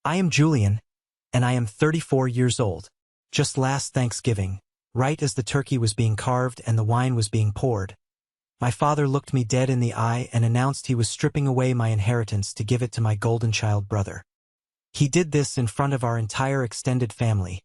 I am Julian, and I am 34 years old. Just last Thanksgiving, right as the turkey was being carved and the wine was being poured, my father looked me dead in the eye and announced he was stripping away my inheritance to give it to my golden child brother. He did this in front of our entire extended family,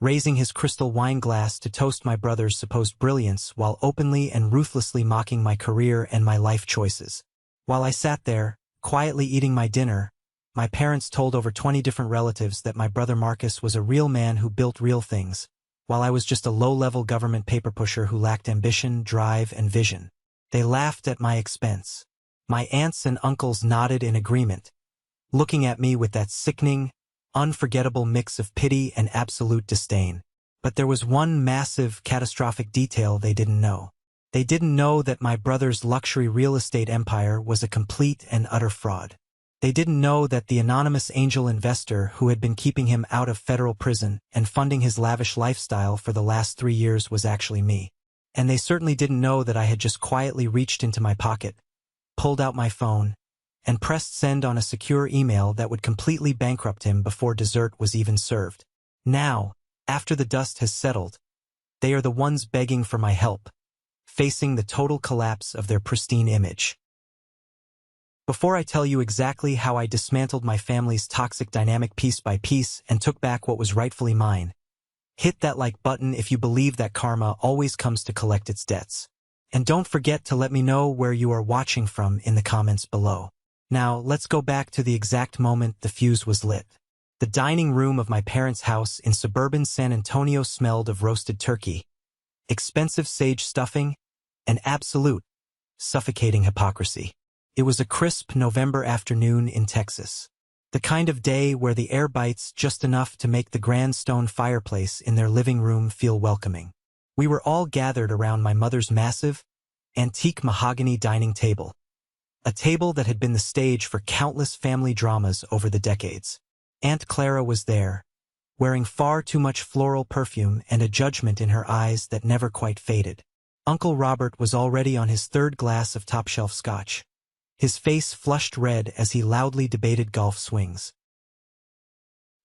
raising his crystal wine glass to toast my brother's supposed brilliance while openly and ruthlessly mocking my career and my life choices. While I sat there, quietly eating my dinner, my parents told over 20 different relatives that my brother Marcus was a real man who built real things, while I was just a low-level government paper pusher who lacked ambition, drive, and vision. They laughed at my expense. My aunts and uncles nodded in agreement, looking at me with that sickening, unforgettable mix of pity and absolute disdain. But there was one massive, catastrophic detail they didn't know. They didn't know that my brother's luxury real estate empire was a complete and utter fraud. They didn't know that the anonymous angel investor who had been keeping him out of federal prison and funding his lavish lifestyle for the last 3 years was actually me. And they certainly didn't know that I had just quietly reached into my pocket, pulled out my phone, and pressed send on a secure email that would completely bankrupt him before dessert was even served. Now, after the dust has settled, they are the ones begging for my help, facing the total collapse of their pristine image. Before I tell you exactly how I dismantled my family's toxic dynamic piece by piece and took back what was rightfully mine, hit that like button if you believe that karma always comes to collect its debts. And don't forget to let me know where you are watching from in the comments below. Now, let's go back to the exact moment the fuse was lit. The dining room of my parents' house in suburban San Antonio smelled of roasted turkey, expensive sage stuffing, and absolute, suffocating hypocrisy. It was a crisp November afternoon in Texas. The kind of day where the air bites just enough to make the grand stone fireplace in their living room feel welcoming. We were all gathered around my mother's massive, antique mahogany dining table, a table that had been the stage for countless family dramas over the decades. Aunt Clara was there, wearing far too much floral perfume and a judgment in her eyes that never quite faded. Uncle Robert was already on his 3rd glass of top-shelf scotch, his face flushed red as he loudly debated golf swings.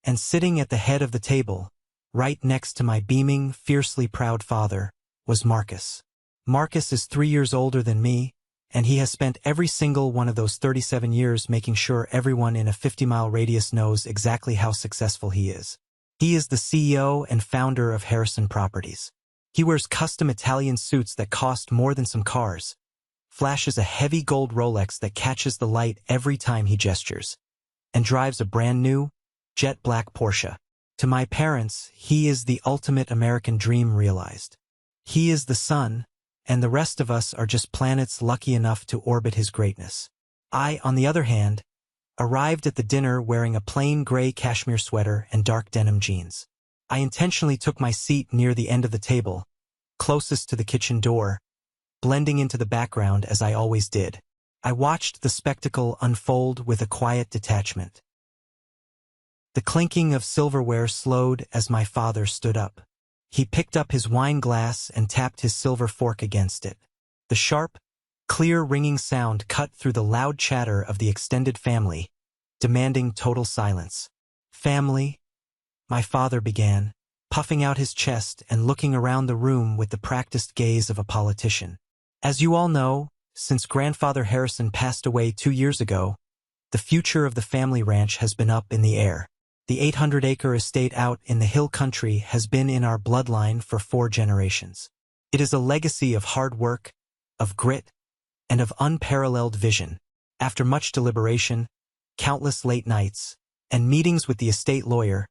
And sitting at the head of the table, right next to my beaming, fiercely proud father, was Marcus. Marcus is 3 years older than me, and he has spent every single one of those 37 years making sure everyone in a 50-mile radius knows exactly how successful he is. He is the CEO and founder of Harrison Properties. He wears custom Italian suits that cost more than some cars, flashes a heavy gold Rolex that catches the light every time he gestures, and drives a brand new, jet black Porsche. To my parents, he is the ultimate American dream realized. He is the sun, and the rest of us are just planets lucky enough to orbit his greatness. I, on the other hand, arrived at the dinner wearing a plain gray cashmere sweater and dark denim jeans. I intentionally took my seat near the end of the table, closest to the kitchen door, blending into the background as I always did. I watched the spectacle unfold with a quiet detachment. The clinking of silverware slowed as my father stood up. He picked up his wine glass and tapped his silver fork against it. The sharp, clear ringing sound cut through the loud chatter of the extended family, demanding total silence. "Family," my father began, puffing out his chest and looking around the room with the practiced gaze of a politician. "As you all know, since Grandfather Harrison passed away 2 years ago, the future of the family ranch has been up in the air. The 800-acre estate out in the hill country has been in our bloodline for 4 generations. It is a legacy of hard work, of grit, and of unparalleled vision. After much deliberation, countless late nights, and meetings with the estate lawyer,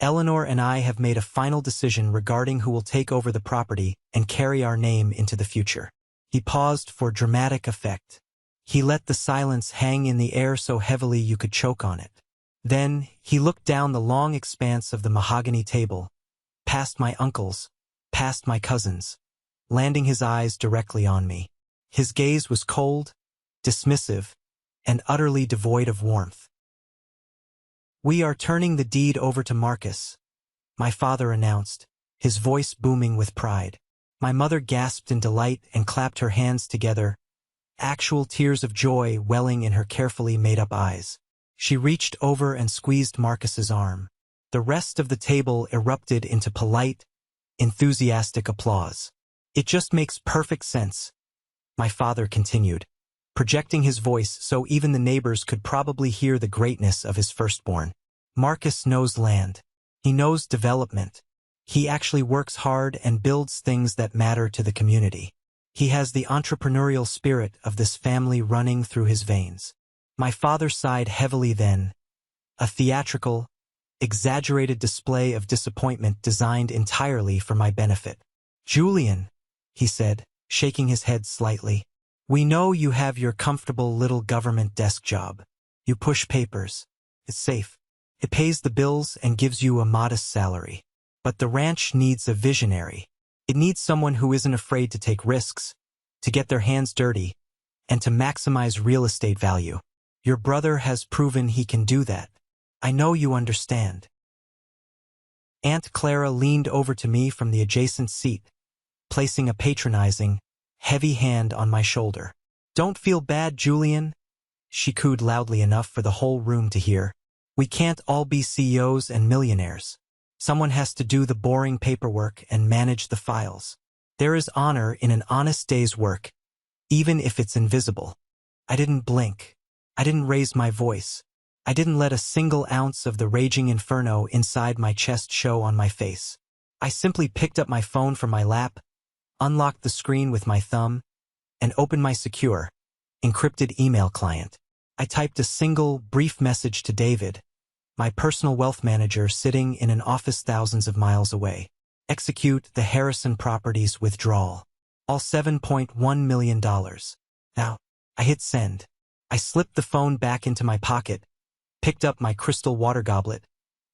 Eleanor and I have made a final decision regarding who will take over the property and carry our name into the future." He paused for dramatic effect. He let the silence hang in the air so heavily you could choke on it. Then, he looked down the long expanse of the mahogany table, past my uncles, past my cousins, landing his eyes directly on me. His gaze was cold, dismissive, and utterly devoid of warmth. "We are turning the deed over to Marcus," my father announced, his voice booming with pride. My mother gasped in delight and clapped her hands together, actual tears of joy welling in her carefully made-up eyes. She reached over and squeezed Marcus's arm. The rest of the table erupted into polite, enthusiastic applause. It just makes perfect sense, my father continued, projecting his voice so even the neighbors could probably hear the greatness of his firstborn. Marcus knows land. He knows development. He actually works hard and builds things that matter to the community. He has the entrepreneurial spirit of this family running through his veins. My father sighed heavily then, a theatrical, exaggerated display of disappointment designed entirely for my benefit. Julian, he said, shaking his head slightly, we know you have your comfortable little government desk job. You push papers. It's safe. It pays the bills and gives you a modest salary. But the ranch needs a visionary. It needs someone who isn't afraid to take risks, to get their hands dirty, and to maximize real estate value. Your brother has proven he can do that. I know you understand. Aunt Clara leaned over to me from the adjacent seat, placing a patronizing, heavy hand on my shoulder. Don't feel bad, Julian, she cooed loudly enough for the whole room to hear. We can't all be CEOs and millionaires. Someone has to do the boring paperwork and manage the files. There is honor in an honest day's work, even if it's invisible. I didn't blink. I didn't raise my voice. I didn't let a single ounce of the raging inferno inside my chest show on my face. I simply picked up my phone from my lap, unlocked the screen with my thumb, and opened my secure, encrypted email client. I typed a single, brief message to David, my personal wealth manager sitting in an office thousands of miles away. Execute the Harrison Properties withdrawal. All $7.1 million. Now, I hit send. I slipped the phone back into my pocket, picked up my crystal water goblet,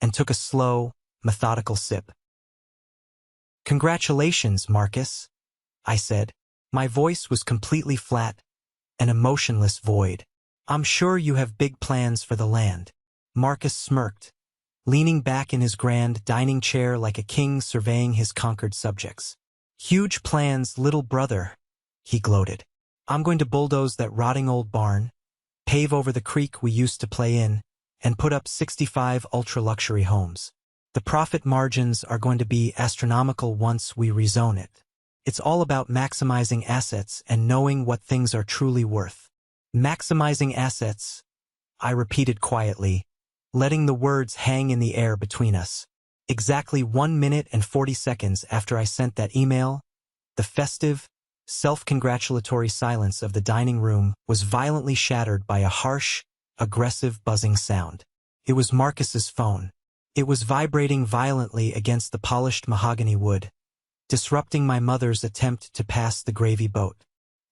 and took a slow, methodical sip. Congratulations, Marcus, I said. My voice was completely flat, an emotionless void. I'm sure you have big plans for the land. Marcus smirked, leaning back in his grand dining chair like a king surveying his conquered subjects. Huge plans, little brother, he gloated. I'm going to bulldoze that rotting old barn, pave over the creek we used to play in, and put up 65 ultra-luxury homes. The profit margins are going to be astronomical once we rezone it. It's all about maximizing assets and knowing what things are truly worth. Maximizing assets, I repeated quietly, letting the words hang in the air between us. Exactly 1 minute and 40 seconds after I sent that email, the festive, self-congratulatory silence of the dining room was violently shattered by a harsh, aggressive buzzing sound. It was Marcus's phone. It was vibrating violently against the polished mahogany wood, disrupting my mother's attempt to pass the gravy boat.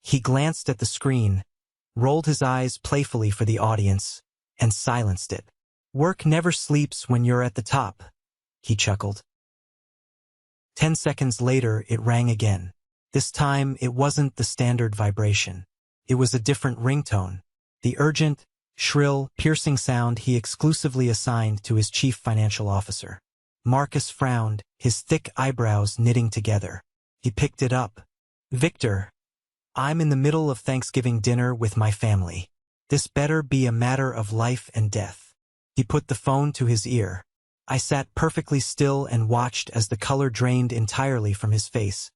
He glanced at the screen, rolled his eyes playfully for the audience, and silenced it. Work never sleeps when you're at the top, he chuckled. 10 seconds later, it rang again. This time, it wasn't the standard vibration. It was a different ringtone, the urgent, shrill, piercing sound he exclusively assigned to his chief financial officer. Marcus frowned, his thick eyebrows knitting together. He picked it up. Victor, I'm in the middle of Thanksgiving dinner with my family. This better be a matter of life and death. He put the phone to his ear. I sat perfectly still and watched as the color drained entirely from his face,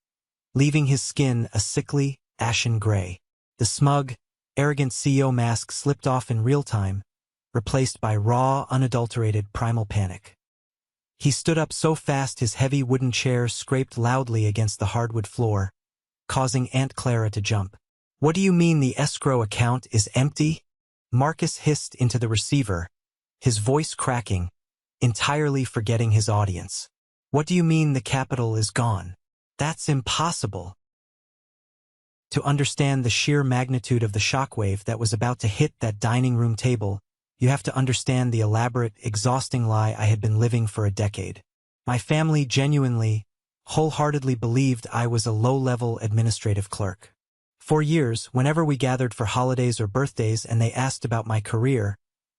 leaving his skin a sickly, ashen gray. The smug, arrogant CEO mask slipped off in real time, replaced by raw, unadulterated primal panic. He stood up so fast his heavy wooden chair scraped loudly against the hardwood floor, causing Aunt Clara to jump. What do you mean the escrow account is empty? Marcus hissed into the receiver, his voice cracking, entirely forgetting his audience. What do you mean the capital is gone? That's impossible. To understand the sheer magnitude of the shockwave that was about to hit that dining room table, you have to understand the elaborate, exhausting lie I had been living for a decade. My family genuinely, wholeheartedly believed I was a low-level administrative clerk. For years, whenever we gathered for holidays or birthdays and they asked about my career,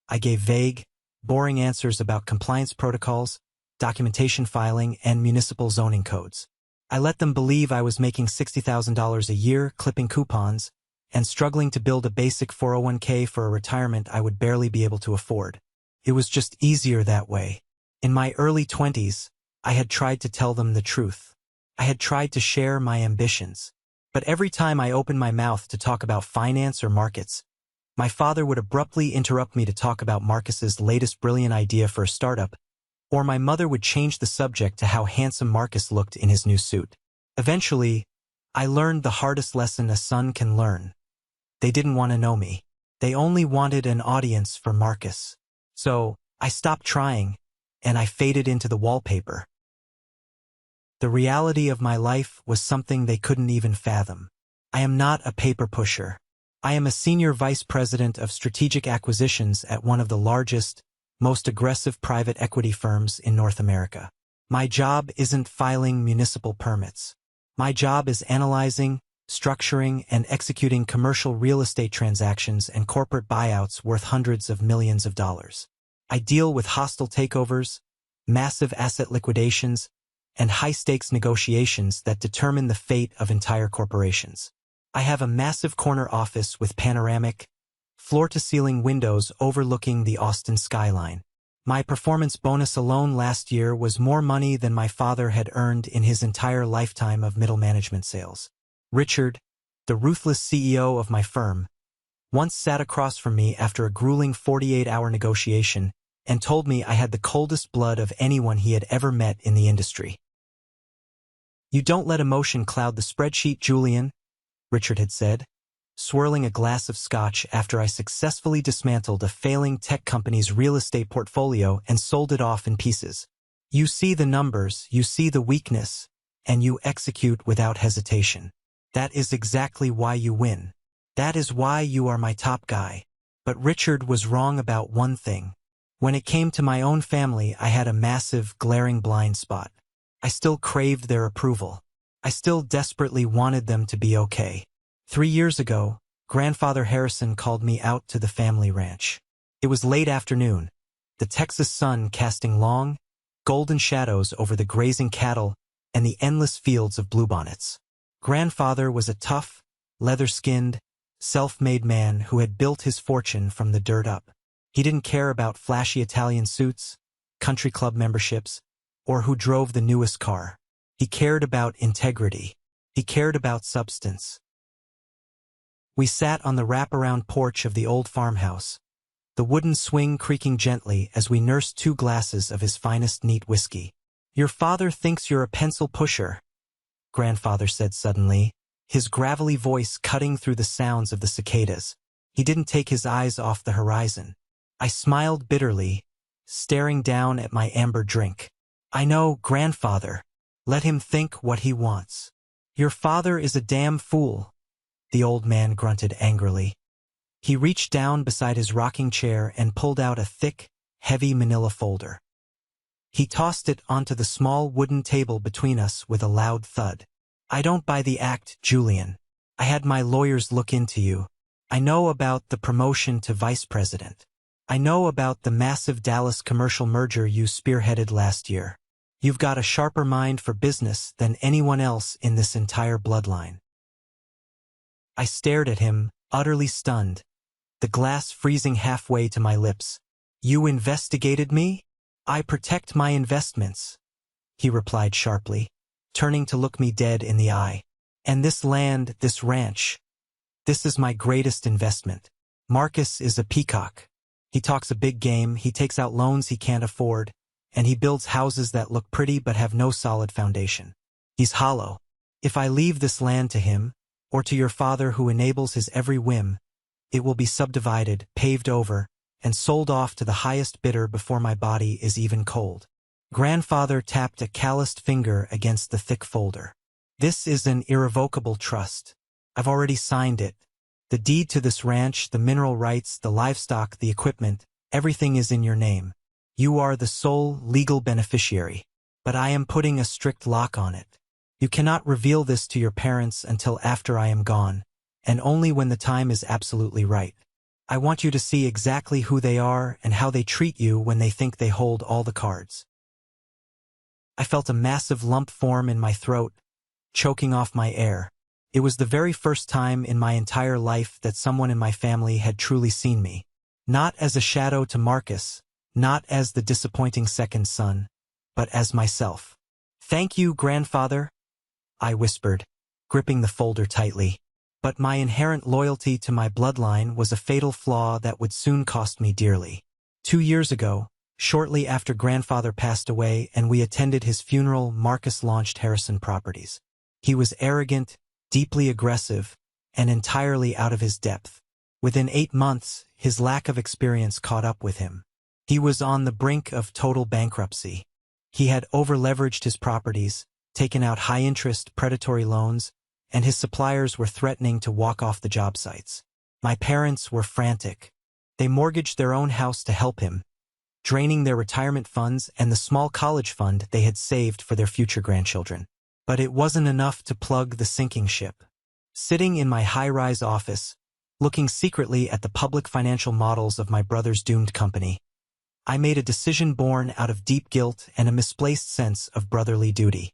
I gave vague, boring answers about compliance protocols, documentation filing, and municipal zoning codes. I let them believe I was making $60,000 a year clipping coupons, and struggling to build a basic 401k for a retirement I would barely be able to afford. It was just easier that way. In my early 20s, I had tried to tell them the truth. I had tried to share my ambitions. But every time I opened my mouth to talk about finance or markets, my father would abruptly interrupt me to talk about Marcus's latest brilliant idea for a startup, or my mother would change the subject to how handsome Marcus looked in his new suit. Eventually, I learned the hardest lesson a son can learn. They didn't want to know me. They only wanted an audience for Marcus. So, I stopped trying, and I faded into the wallpaper. The reality of my life was something they couldn't even fathom. I am not a paper pusher. I am a senior vice president of strategic acquisitions at one of the largest, most aggressive private equity firms in North America. My job isn't filing municipal permits. My job is analyzing, structuring, and executing commercial real estate transactions and corporate buyouts worth hundreds of millions of dollars. I deal with hostile takeovers, massive asset liquidations, and high-stakes negotiations that determine the fate of entire corporations. I have a massive corner office with panoramic, floor-to-ceiling windows overlooking the Austin skyline. My performance bonus alone last year was more money than my father had earned in his entire lifetime of middle management sales. Richard, the ruthless CEO of my firm, once sat across from me after a grueling 48-hour negotiation and told me I had the coldest blood of anyone he had ever met in the industry. "You don't let emotion cloud the spreadsheet, Julian," Richard had said, swirling a glass of scotch after I successfully dismantled a failing tech company's real estate portfolio and sold it off in pieces. "You see the numbers, you see the weakness, and you execute without hesitation. That is exactly why you win. That is why you are my top guy." But Richard was wrong about one thing. When it came to my own family, I had a massive, glaring blind spot. I still craved their approval. I still desperately wanted them to be okay. 3 years ago, Grandfather Harrison called me out to the family ranch. It was late afternoon, the Texas sun casting long, golden shadows over the grazing cattle and the endless fields of bluebonnets. Grandfather was a tough, leather-skinned, self-made man who had built his fortune from the dirt up. He didn't care about flashy Italian suits, country club memberships, or who drove the newest car. He cared about integrity. He cared about substance. We sat on the wraparound porch of the old farmhouse, the wooden swing creaking gently as we nursed 2 glasses of his finest neat whiskey. "Your father thinks you're a pencil pusher," Grandfather said suddenly, his gravelly voice cutting through the sounds of the cicadas. He didn't take his eyes off the horizon. I smiled bitterly, staring down at my amber drink. "I know, Grandfather. Let him think what he wants." "Your father is a damn fool," the old man grunted angrily. He reached down beside his rocking chair and pulled out a thick, heavy manila folder. He tossed it onto the small wooden table between us with a loud thud. "I don't buy the act, Julian. I had my lawyers look into you. I know about the promotion to vice president. I know about the massive Dallas commercial merger you spearheaded last year. You've got a sharper mind for business than anyone else in this entire bloodline." I stared at him, utterly stunned, the glass freezing halfway to my lips. "You investigated me? I protect my investments," he replied sharply, turning to look me dead in the eye. "And this land, this ranch, this is my greatest investment. Marcus is a peacock. He talks a big game, he takes out loans he can't afford, and he builds houses that look pretty but have no solid foundation. He's hollow. If I leave this land to him, or to your father who enables his every whim, it will be subdivided, paved over, and sold off to the highest bidder before my body is even cold." Grandfather tapped a calloused finger against the thick folder. "This is an irrevocable trust. I've already signed it. The deed to this ranch, the mineral rights, the livestock, the equipment, everything is in your name. You are the sole legal beneficiary. But I am putting a strict lock on it. You cannot reveal this to your parents until after I am gone, and only when the time is absolutely right. I want you to see exactly who they are and how they treat you when they think they hold all the cards." I felt a massive lump form in my throat, choking off my air. It was the very first time in my entire life that someone in my family had truly seen me. Not as a shadow to Marcus, not as the disappointing second son, but as myself. "Thank you, grandfather," I whispered, gripping the folder tightly. But my inherent loyalty to my bloodline was a fatal flaw that would soon cost me dearly. 2 years ago, shortly after grandfather passed away and we attended his funeral, Marcus launched Harrison Properties. He was arrogant, deeply aggressive, and entirely out of his depth. Within 8 months, his lack of experience caught up with him. He was on the brink of total bankruptcy. He had over-leveraged his properties, taken out high-interest, predatory loans, and his suppliers were threatening to walk off the job sites. My parents were frantic. They mortgaged their own house to help him, draining their retirement funds and the small college fund they had saved for their future grandchildren. But it wasn't enough to plug the sinking ship. Sitting in my high-rise office, looking secretly at the public financial models of my brother's doomed company, I made a decision born out of deep guilt and a misplaced sense of brotherly duty.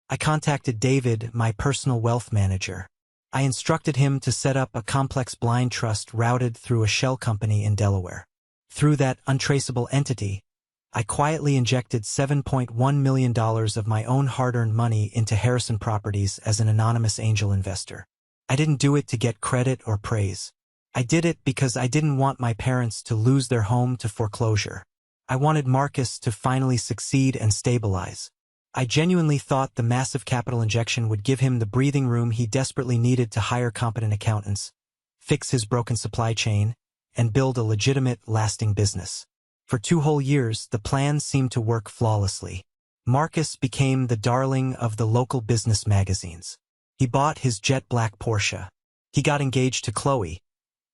I contacted David, my personal wealth manager. I instructed him to set up a complex blind trust routed through a shell company in Delaware. Through that untraceable entity, I quietly injected $7.1 million of my own hard-earned money into Harrison Properties as an anonymous angel investor. I didn't do it to get credit or praise. I did it because I didn't want my parents to lose their home to foreclosure. I wanted Marcus to finally succeed and stabilize. I genuinely thought the massive capital injection would give him the breathing room he desperately needed to hire competent accountants, fix his broken supply chain, and build a legitimate, lasting business. For 2 whole years, the plan seemed to work flawlessly. Marcus became the darling of the local business magazines. He bought his jet black Porsche. He got engaged to Chloe,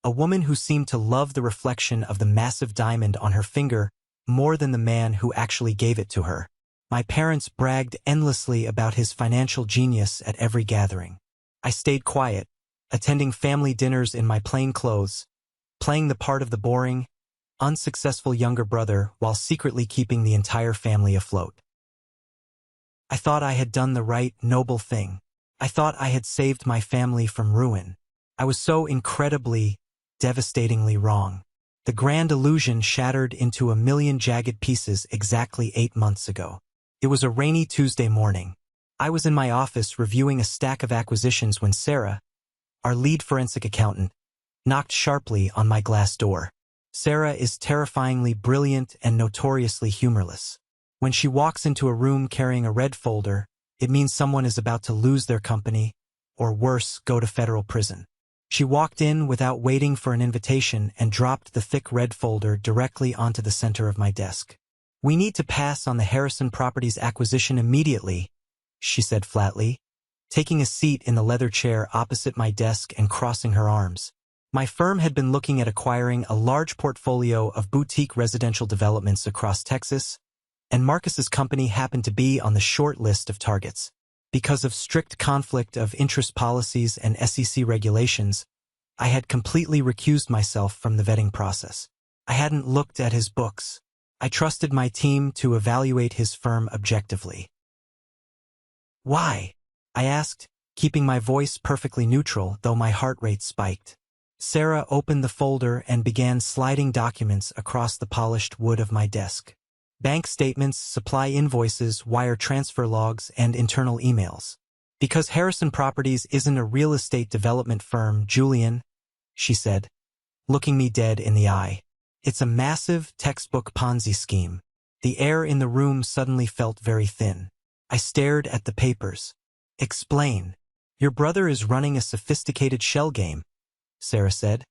a woman who seemed to love the reflection of the massive diamond on her finger more than the man who actually gave it to her. My parents bragged endlessly about his financial genius at every gathering. I stayed quiet, attending family dinners in my plain clothes, playing the part of the boring, unsuccessful younger brother while secretly keeping the entire family afloat. I thought I had done the right, noble thing. I thought I had saved my family from ruin. I was so incredibly, devastatingly wrong. The grand illusion shattered into a million jagged pieces exactly 8 months ago. It was a rainy Tuesday morning. I was in my office reviewing a stack of acquisitions when Sarah, our lead forensic accountant, knocked sharply on my glass door. Sarah is terrifyingly brilliant and notoriously humorless. When she walks into a room carrying a red folder, it means someone is about to lose their company, or worse, go to federal prison. She walked in without waiting for an invitation and dropped the thick red folder directly onto the center of my desk. "We need to pass on the Harrison Properties acquisition immediately," she said flatly, taking a seat in the leather chair opposite my desk and crossing her arms. My firm had been looking at acquiring a large portfolio of boutique residential developments across Texas, and Marcus's company happened to be on the short list of targets. Because of strict conflict of interest policies and SEC regulations, I had completely recused myself from the vetting process. I hadn't looked at his books. I trusted my team to evaluate his firm objectively. "Why?" I asked, keeping my voice perfectly neutral, though my heart rate spiked. Sarah opened the folder and began sliding documents across the polished wood of my desk. Bank statements, supply invoices, wire transfer logs, and internal emails. "Because Harrison Properties isn't a real estate development firm, Julian," she said, looking me dead in the eye. "It's a massive, textbook Ponzi scheme." The air in the room suddenly felt very thin. I stared at the papers. "Explain." "Your brother is running a sophisticated shell game," Sarah said,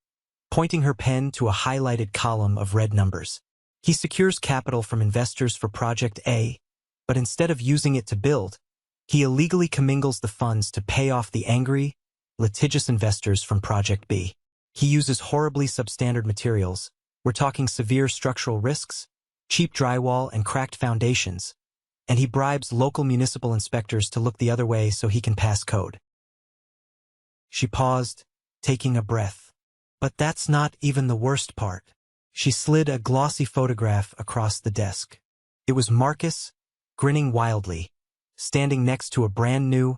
pointing her pen to a highlighted column of red numbers. "He secures capital from investors for Project A, but instead of using it to build, he illegally commingles the funds to pay off the angry, litigious investors from Project B. He uses horribly substandard materials. We're talking severe structural risks, cheap drywall, and cracked foundations, and he bribes local municipal inspectors to look the other way so he can pass code." She paused, taking a breath. "But that's not even the worst part." She slid a glossy photograph across the desk. It was Marcus, grinning wildly, standing next to a brand new,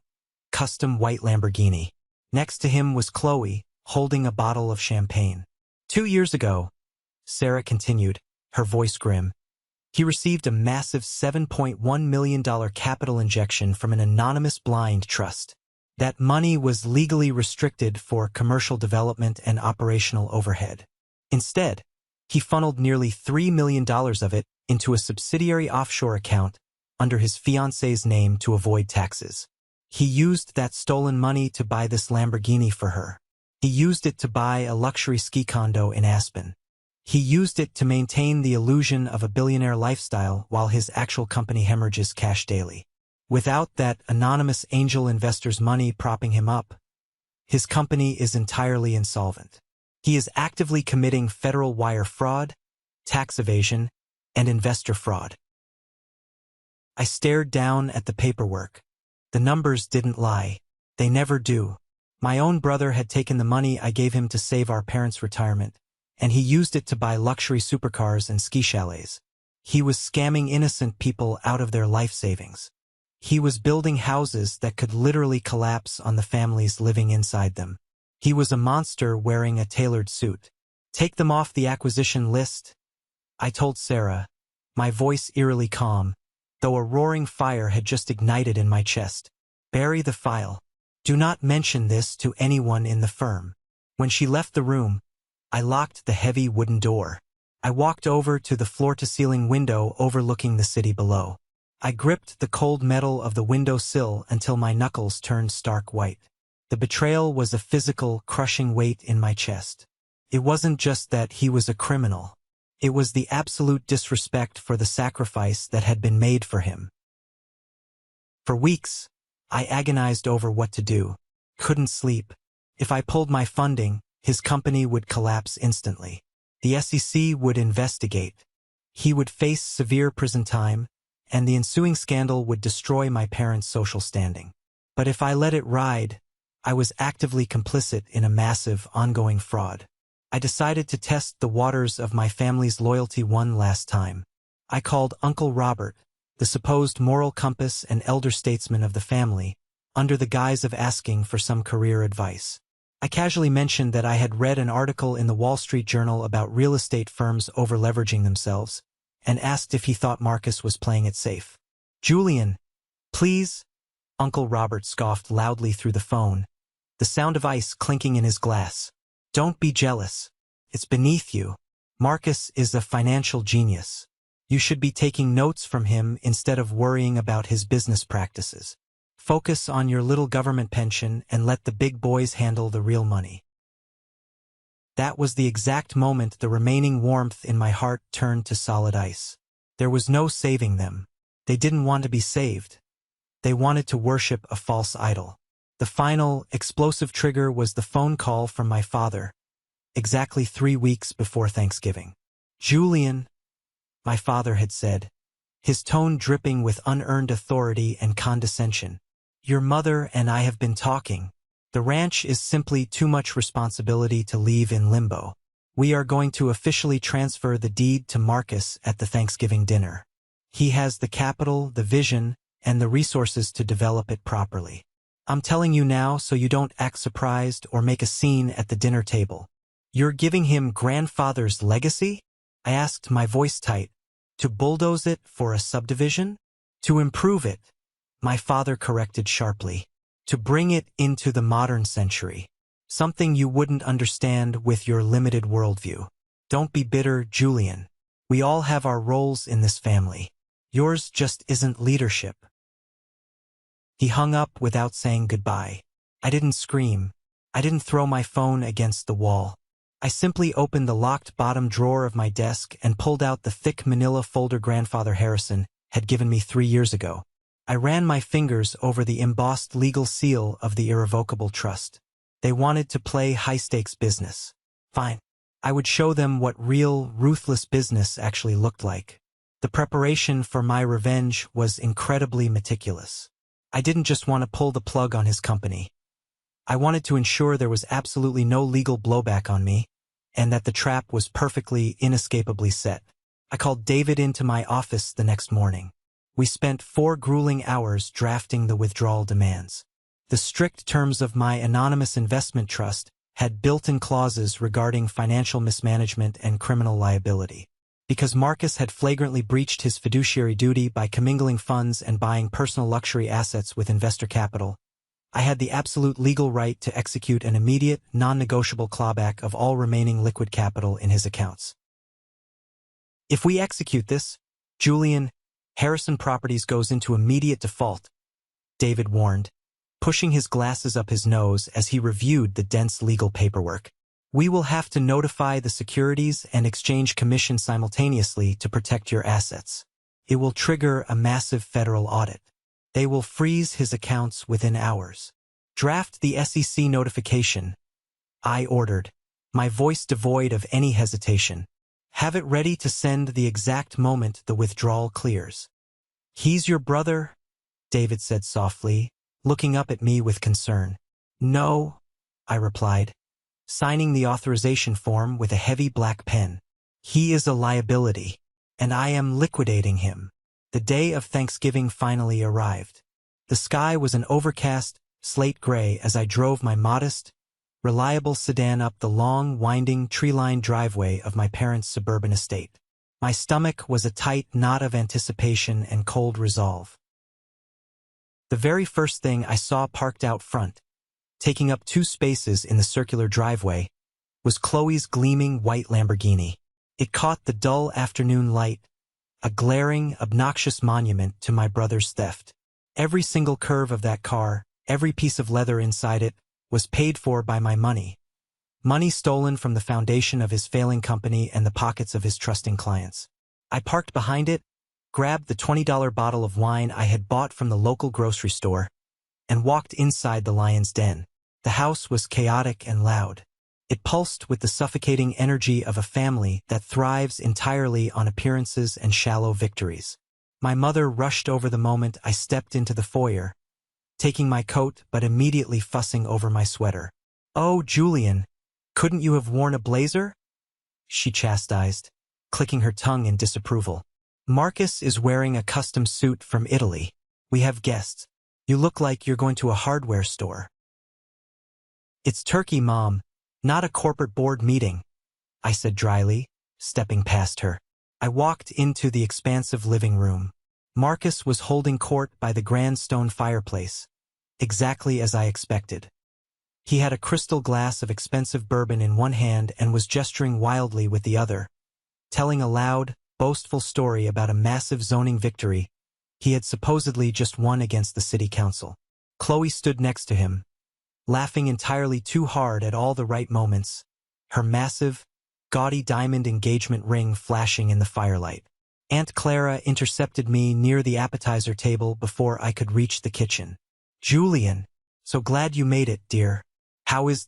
custom white Lamborghini. Next to him was Chloe, holding a bottle of champagne. 2 years ago, Sarah continued, her voice grim, he received a massive $7.1 million capital injection from an anonymous blind trust. That money was legally restricted for commercial development and operational overhead. Instead, he funneled nearly $3 million of it into a subsidiary offshore account under his fiancée's name to avoid taxes. He used that stolen money to buy this Lamborghini for her. He used it to buy a luxury ski condo in Aspen. He used it to maintain the illusion of a billionaire lifestyle while his actual company hemorrhages cash daily. Without that anonymous angel investor's money propping him up, his company is entirely insolvent. He is actively committing federal wire fraud, tax evasion, and investor fraud. I stared down at the paperwork. The numbers didn't lie. They never do. My own brother had taken the money I gave him to save our parents' retirement, and he used it to buy luxury supercars and ski chalets. He was scamming innocent people out of their life savings. He was building houses that could literally collapse on the families living inside them. He was a monster wearing a tailored suit. Take them off the acquisition list, I told Sarah, my voice eerily calm, though a roaring fire had just ignited in my chest. Bury the file. Do not mention this to anyone in the firm. When she left the room, I locked the heavy wooden door. I walked over to the floor-to-ceiling window overlooking the city below. I gripped the cold metal of the window sill until my knuckles turned stark white. The betrayal was a physical, crushing weight in my chest. It wasn't just that he was a criminal. It was the absolute disrespect for the sacrifice that had been made for him. For weeks, I agonized over what to do. Couldn't sleep. If I pulled my funding, his company would collapse instantly. The SEC would investigate. He would face severe prison time, and the ensuing scandal would destroy my parents' social standing. But if I let it ride, I was actively complicit in a massive, ongoing fraud. I decided to test the waters of my family's loyalty one last time. I called Uncle Robert, the supposed moral compass and elder statesman of the family, under the guise of asking for some career advice. I casually mentioned that I had read an article in the Wall Street Journal about real estate firms over-leveraging themselves, and asked if he thought Marcus was playing it safe. "Julian, please," Uncle Robert scoffed loudly through the phone, the sound of ice clinking in his glass. "Don't be jealous. It's beneath you. Marcus is a financial genius. You should be taking notes from him instead of worrying about his business practices. Focus on your little government pension and let the big boys handle the real money." That was the exact moment the remaining warmth in my heart turned to solid ice. There was no saving them. They didn't want to be saved. They wanted to worship a false idol. The final, explosive trigger was the phone call from my father, exactly 3 weeks before Thanksgiving. "Julian," my father had said, his tone dripping with unearned authority and condescension. "Your mother and I have been talking. The ranch is simply too much responsibility to leave in limbo. We are going to officially transfer the deed to Marcus at the Thanksgiving dinner. He has the capital, the vision, and the resources to develop it properly. I'm telling you now so you don't act surprised or make a scene at the dinner table. You're giving him grandfather's legacy?" I asked, my voice tight. "To bulldoze it for a subdivision?" "To improve it," my father corrected sharply. "To bring it into the modern century. Something you wouldn't understand with your limited worldview. Don't be bitter, Julian. We all have our roles in this family. Yours just isn't leadership." He hung up without saying goodbye. I didn't scream. I didn't throw my phone against the wall. I simply opened the locked bottom drawer of my desk and pulled out the thick manila folder Grandfather Harrison had given me 3 years ago. I ran my fingers over the embossed legal seal of the irrevocable trust. They wanted to play high-stakes business. Fine. I would show them what real, ruthless business actually looked like. The preparation for my revenge was incredibly meticulous. I didn't just want to pull the plug on his company. I wanted to ensure there was absolutely no legal blowback on me, and that the trap was perfectly, inescapably set. I called David into my office the next morning. We spent 4 grueling hours drafting the withdrawal demands. The strict terms of my anonymous investment trust had built-in clauses regarding financial mismanagement and criminal liability. Because Marcus had flagrantly breached his fiduciary duty by commingling funds and buying personal luxury assets with investor capital, I had the absolute legal right to execute an immediate, non-negotiable clawback of all remaining liquid capital in his accounts. If we execute this, Julian, Harrison Properties goes into immediate default, David warned, pushing his glasses up his nose as he reviewed the dense legal paperwork. We will have to notify the Securities and Exchange Commission simultaneously to protect your assets. It will trigger a massive federal audit. They will freeze his accounts within hours. Draft the SEC notification, I ordered, my voice devoid of any hesitation. Have it ready to send the exact moment the withdrawal clears. He's your brother? David said softly, looking up at me with concern. No, I replied, signing the authorization form with a heavy black pen. He is a liability, and I am liquidating him. The day of Thanksgiving finally arrived. The sky was an overcast, slate gray as I drove my modest, reliable sedan up the long, winding, tree-lined driveway of my parents' suburban estate. My stomach was a tight knot of anticipation and cold resolve. The very first thing I saw parked out front, taking up 2 spaces in the circular driveway, was Chloe's gleaming white Lamborghini. It caught the dull afternoon light, a glaring, obnoxious monument to my brother's theft. Every single curve of that car, every piece of leather inside it, was paid for by my money. Money stolen from the foundation of his failing company and the pockets of his trusting clients. I parked behind it, grabbed the $20 bottle of wine I had bought from the local grocery store, and walked inside the lion's den. The house was chaotic and loud. It pulsed with the suffocating energy of a family that thrives entirely on appearances and shallow victories. My mother rushed over the moment I stepped into the foyer, taking my coat but immediately fussing over my sweater. Oh, Julian, couldn't you have worn a blazer? She chastised, clicking her tongue in disapproval. Marcus is wearing a custom suit from Italy. We have guests. You look like you're going to a hardware store. It's turkey, Mom, not a corporate board meeting, I said dryly, stepping past her. I walked into the expansive living room. Marcus was holding court by the grand stone fireplace, exactly as I expected. He had a crystal glass of expensive bourbon in one hand and was gesturing wildly with the other, telling a loud, boastful story about a massive zoning victory he had supposedly just won against the city council. Chloe stood next to him, laughing entirely too hard at all the right moments, her massive, gaudy diamond engagement ring flashing in the firelight. Aunt Clara intercepted me near the appetizer table before I could reach the kitchen. Julian, so glad you made it, dear. How is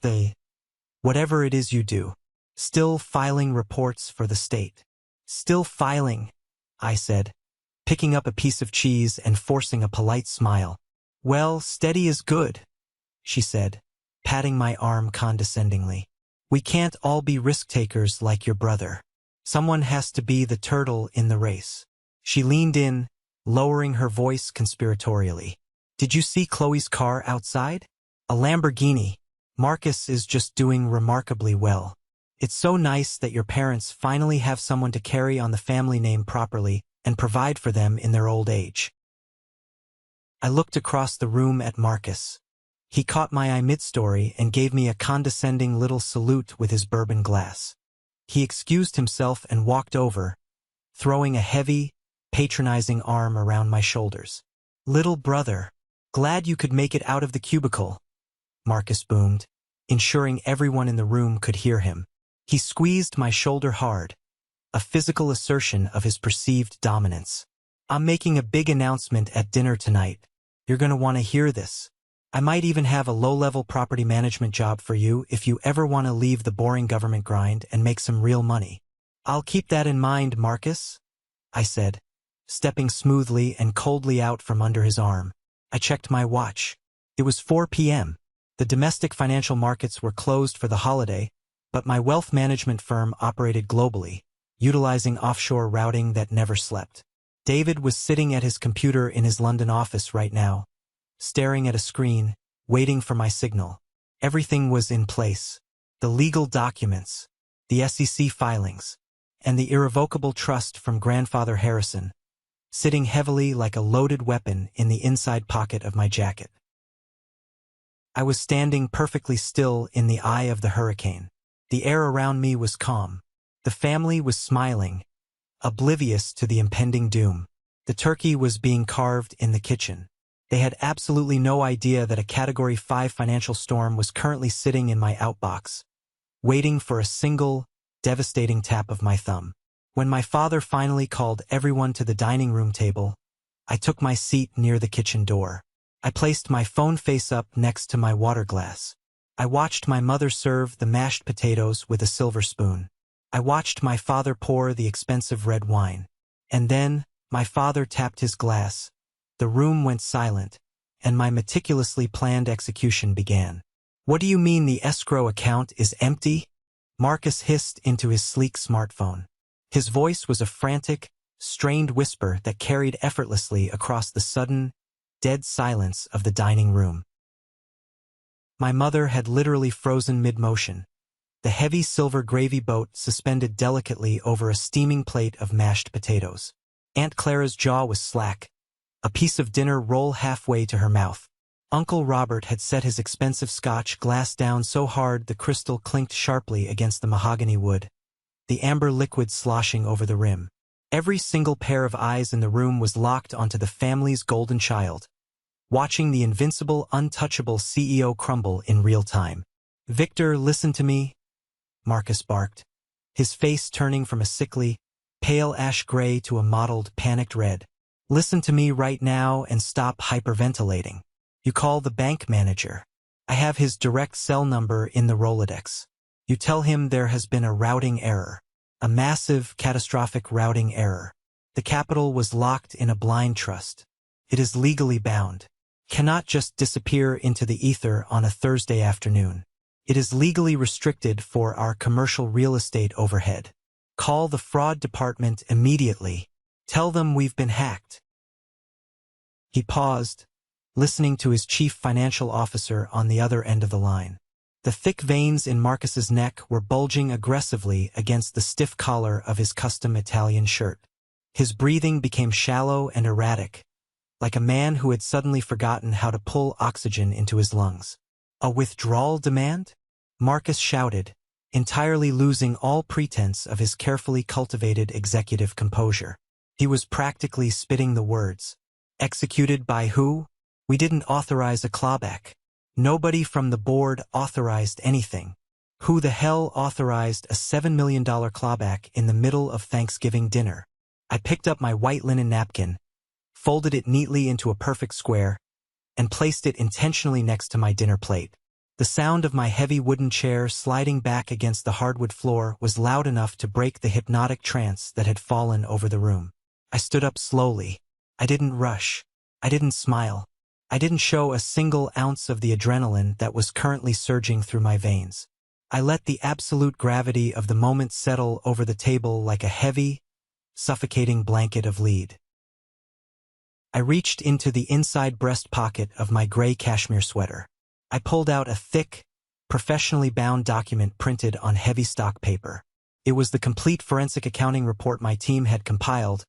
whatever it is you do? Still filing reports for the state. Still filing, I said, picking up a piece of cheese and forcing a polite smile. Well, steady is good, she said, patting my arm condescendingly. We can't all be risk-takers like your brother. Someone has to be the turtle in the race. She leaned in, lowering her voice conspiratorially. Did you see Chloe's car outside? A Lamborghini. Marcus is just doing remarkably well. It's so nice that your parents finally have someone to carry on the family name properly and provide for them in their old age. I looked across the room at Marcus. He caught my eye mid-story and gave me a condescending little salute with his bourbon glass. He excused himself and walked over, throwing a heavy, patronizing arm around my shoulders. Little brother, glad you could make it out of the cubicle, Marcus boomed, ensuring everyone in the room could hear him. He squeezed my shoulder hard, a physical assertion of his perceived dominance. I'm making a big announcement at dinner tonight. You're going to want to hear this. I might even have a low-level property management job for you if you ever want to leave the boring government grind and make some real money. I'll keep that in mind, Marcus, I said, stepping smoothly and coldly out from under his arm. I checked my watch. It was 4 p.m. The domestic financial markets were closed for the holiday, but my wealth management firm operated globally, utilizing offshore routing that never slept. David was sitting at his computer in his London office right now, staring at a screen, waiting for my signal. Everything was in place. The legal documents, the SEC filings, and the irrevocable trust from Grandfather Harrison, sitting heavily like a loaded weapon in the inside pocket of my jacket. I was standing perfectly still in the eye of the hurricane. The air around me was calm. The family was smiling, oblivious to the impending doom. The turkey was being carved in the kitchen. They had absolutely no idea that a Category 5 financial storm was currently sitting in my outbox, waiting for a single, devastating tap of my thumb. When my father finally called everyone to the dining room table, I took my seat near the kitchen door. I placed my phone face up next to my water glass. I watched my mother serve the mashed potatoes with a silver spoon. I watched my father pour the expensive red wine. And then, my father tapped his glass. The room went silent, and my meticulously planned execution began. "What do you mean the escrow account is empty?" Marcus hissed into his sleek smartphone. His voice was a frantic, strained whisper that carried effortlessly across the sudden, dead silence of the dining room. My mother had literally frozen mid-motion, the heavy silver gravy boat suspended delicately over a steaming plate of mashed potatoes. Aunt Clara's jaw was slack, a piece of dinner roll halfway to her mouth. Uncle Robert had set his expensive Scotch glass down so hard the crystal clinked sharply against the mahogany wood, the amber liquid sloshing over the rim. Every single pair of eyes in the room was locked onto the family's golden child, watching the invincible, untouchable CEO crumble in real time. "Victor, listen to me," Marcus barked, his face turning from a sickly, pale ash gray to a mottled, panicked red. "Listen to me right now and stop hyperventilating. You call the bank manager. I have his direct cell number in the Rolodex. You tell him there has been a routing error. A massive, catastrophic routing error. The capital was locked in a blind trust. It is legally bound. Cannot just disappear into the ether on a Thursday afternoon. It is legally restricted for our commercial real estate overhead. Call the fraud department immediately. Tell them we've been hacked." He paused, listening to his chief financial officer on the other end of the line. The thick veins in Marcus's neck were bulging aggressively against the stiff collar of his custom Italian shirt. His breathing became shallow and erratic, like a man who had suddenly forgotten how to pull oxygen into his lungs. "A withdrawal demand?" Marcus shouted, entirely losing all pretense of his carefully cultivated executive composure. He was practically spitting the words. "Executed by who? We didn't authorize a clawback. Nobody from the board authorized anything. Who the hell authorized a $7 million clawback in the middle of Thanksgiving dinner?" I picked up my white linen napkin, folded it neatly into a perfect square, and placed it intentionally next to my dinner plate. The sound of my heavy wooden chair sliding back against the hardwood floor was loud enough to break the hypnotic trance that had fallen over the room. I stood up slowly. I didn't rush. I didn't smile. I didn't show a single ounce of the adrenaline that was currently surging through my veins. I let the absolute gravity of the moment settle over the table like a heavy, suffocating blanket of lead. I reached into the inside breast pocket of my gray cashmere sweater. I pulled out a thick, professionally bound document printed on heavy stock paper. It was the complete forensic accounting report my team had compiled,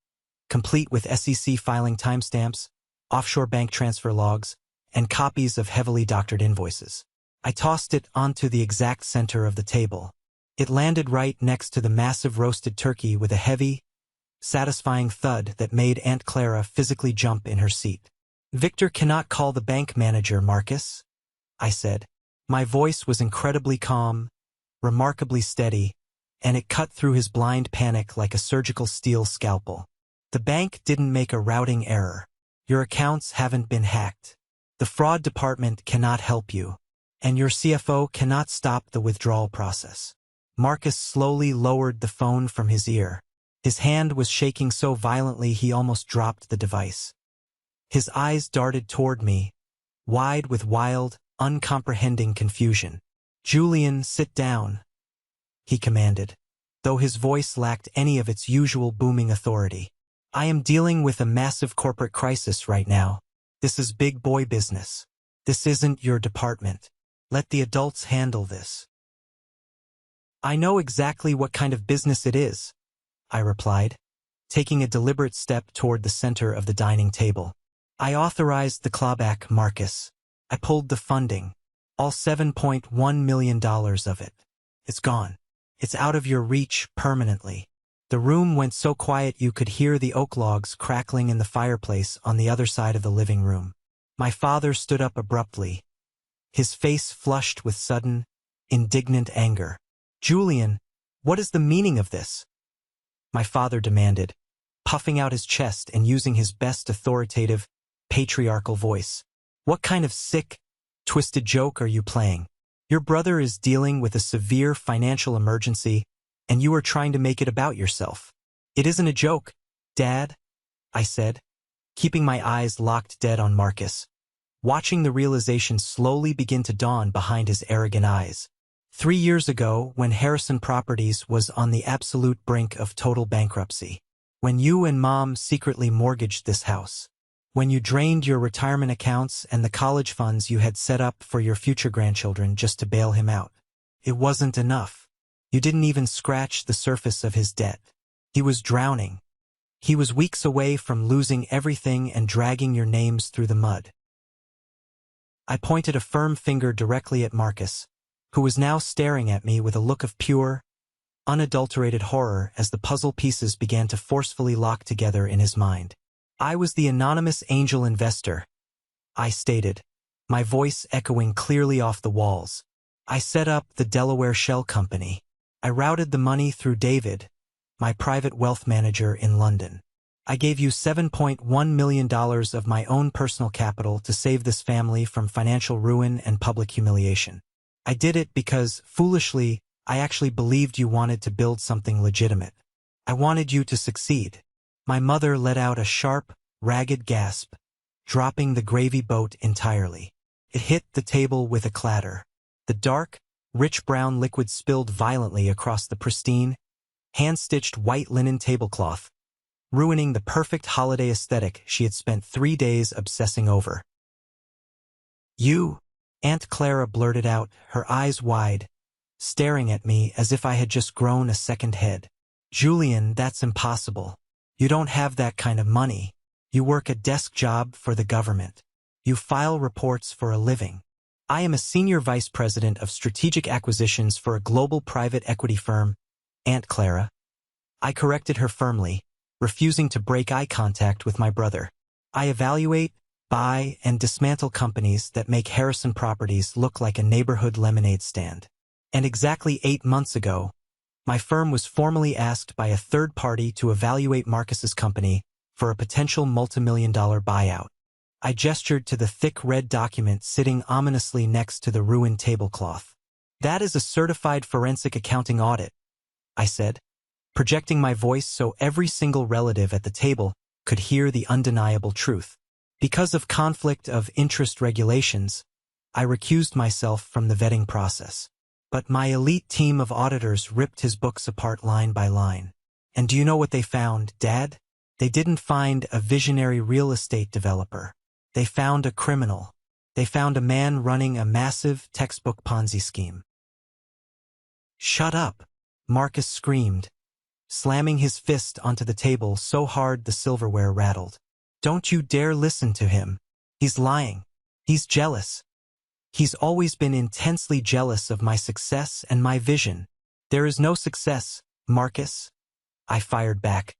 complete with SEC filing timestamps, offshore bank transfer logs, and copies of heavily doctored invoices. I tossed it onto the exact center of the table. It landed right next to the massive roasted turkey with a heavy, satisfying thud that made Aunt Clara physically jump in her seat. "Victor cannot call the bank manager, Marcus," I said. My voice was incredibly calm, remarkably steady, and it cut through his blind panic like a surgical steel scalpel. "The bank didn't make a routing error. Your accounts haven't been hacked. The fraud department cannot help you, and your CFO cannot stop the withdrawal process." Marcus slowly lowered the phone from his ear. His hand was shaking so violently he almost dropped the device. His eyes darted toward me, wide with wild, uncomprehending confusion. "Julian, sit down," he commanded, though his voice lacked any of its usual booming authority. "I am dealing with a massive corporate crisis right now. This is big boy business. This isn't your department. Let the adults handle this. I know exactly what kind of business it is, I replied, taking a deliberate step toward the center of the dining table. I authorized the clawback, Marcus. I pulled the funding. All $7.1 million of it. It's gone. It's out of your reach permanently. The room went so quiet you could hear the oak logs crackling in the fireplace on the other side of the living room. My father stood up abruptly, his face flushed with sudden, indignant anger. Julian, what is the meaning of this? My father demanded, puffing out his chest and using his best authoritative, patriarchal voice. What kind of sick, twisted joke are you playing? Your brother is dealing with a severe financial emergency, and you are trying to make it about yourself. It isn't a joke, Dad, I said, keeping my eyes locked dead on Marcus, watching the realization slowly begin to dawn behind his arrogant eyes. 3 years ago, when Harrison Properties was on the absolute brink of total bankruptcy, when you and Mom secretly mortgaged this house, when you drained your retirement accounts and the college funds you had set up for your future grandchildren just to bail him out, it wasn't enough. You didn't even scratch the surface of his debt. He was drowning. He was weeks away from losing everything and dragging your names through the mud. I pointed a firm finger directly at Marcus, who was now staring at me with a look of pure, unadulterated horror as the puzzle pieces began to forcefully lock together in his mind. I was the anonymous angel investor, I stated, my voice echoing clearly off the walls. I set up the Delaware Shell Company. I routed the money through David, my private wealth manager in London. I gave you $7.1 million of my own personal capital to save this family from financial ruin and public humiliation. I did it because, foolishly, I actually believed you wanted to build something legitimate. I wanted you to succeed. My mother let out a sharp, ragged gasp, dropping the gravy boat entirely. It hit the table with a clatter. The dark, rich brown liquid spilled violently across the pristine, hand-stitched white linen tablecloth, ruining the perfect holiday aesthetic she had spent 3 days obsessing over. You, Aunt Clara blurted out, her eyes wide, staring at me as if I had just grown a second head. Julian, that's impossible. You don't have that kind of money. You work a desk job for the government. You file reports for a living. I am a senior vice president of strategic acquisitions for a global private equity firm, Aunt Clara. I corrected her firmly, refusing to break eye contact with my brother. I evaluate, buy, and dismantle companies that make Harrison Properties look like a neighborhood lemonade stand. And exactly 8 months ago, my firm was formally asked by a third party to evaluate Marcus's company for a potential multimillion-dollar buyout. I gestured to the thick red document sitting ominously next to the ruined tablecloth. That is a certified forensic accounting audit, I said, projecting my voice so every single relative at the table could hear the undeniable truth. Because of conflict of interest regulations, I recused myself from the vetting process. But my elite team of auditors ripped his books apart line by line. And do you know what they found, Dad? They didn't find a visionary real estate developer. They found a criminal. They found a man running a massive textbook Ponzi scheme. Shut up, Marcus screamed, slamming his fist onto the table so hard the silverware rattled. Don't you dare listen to him. He's lying. He's jealous. He's always been intensely jealous of my success and my vision. There is no success, Marcus, I fired back,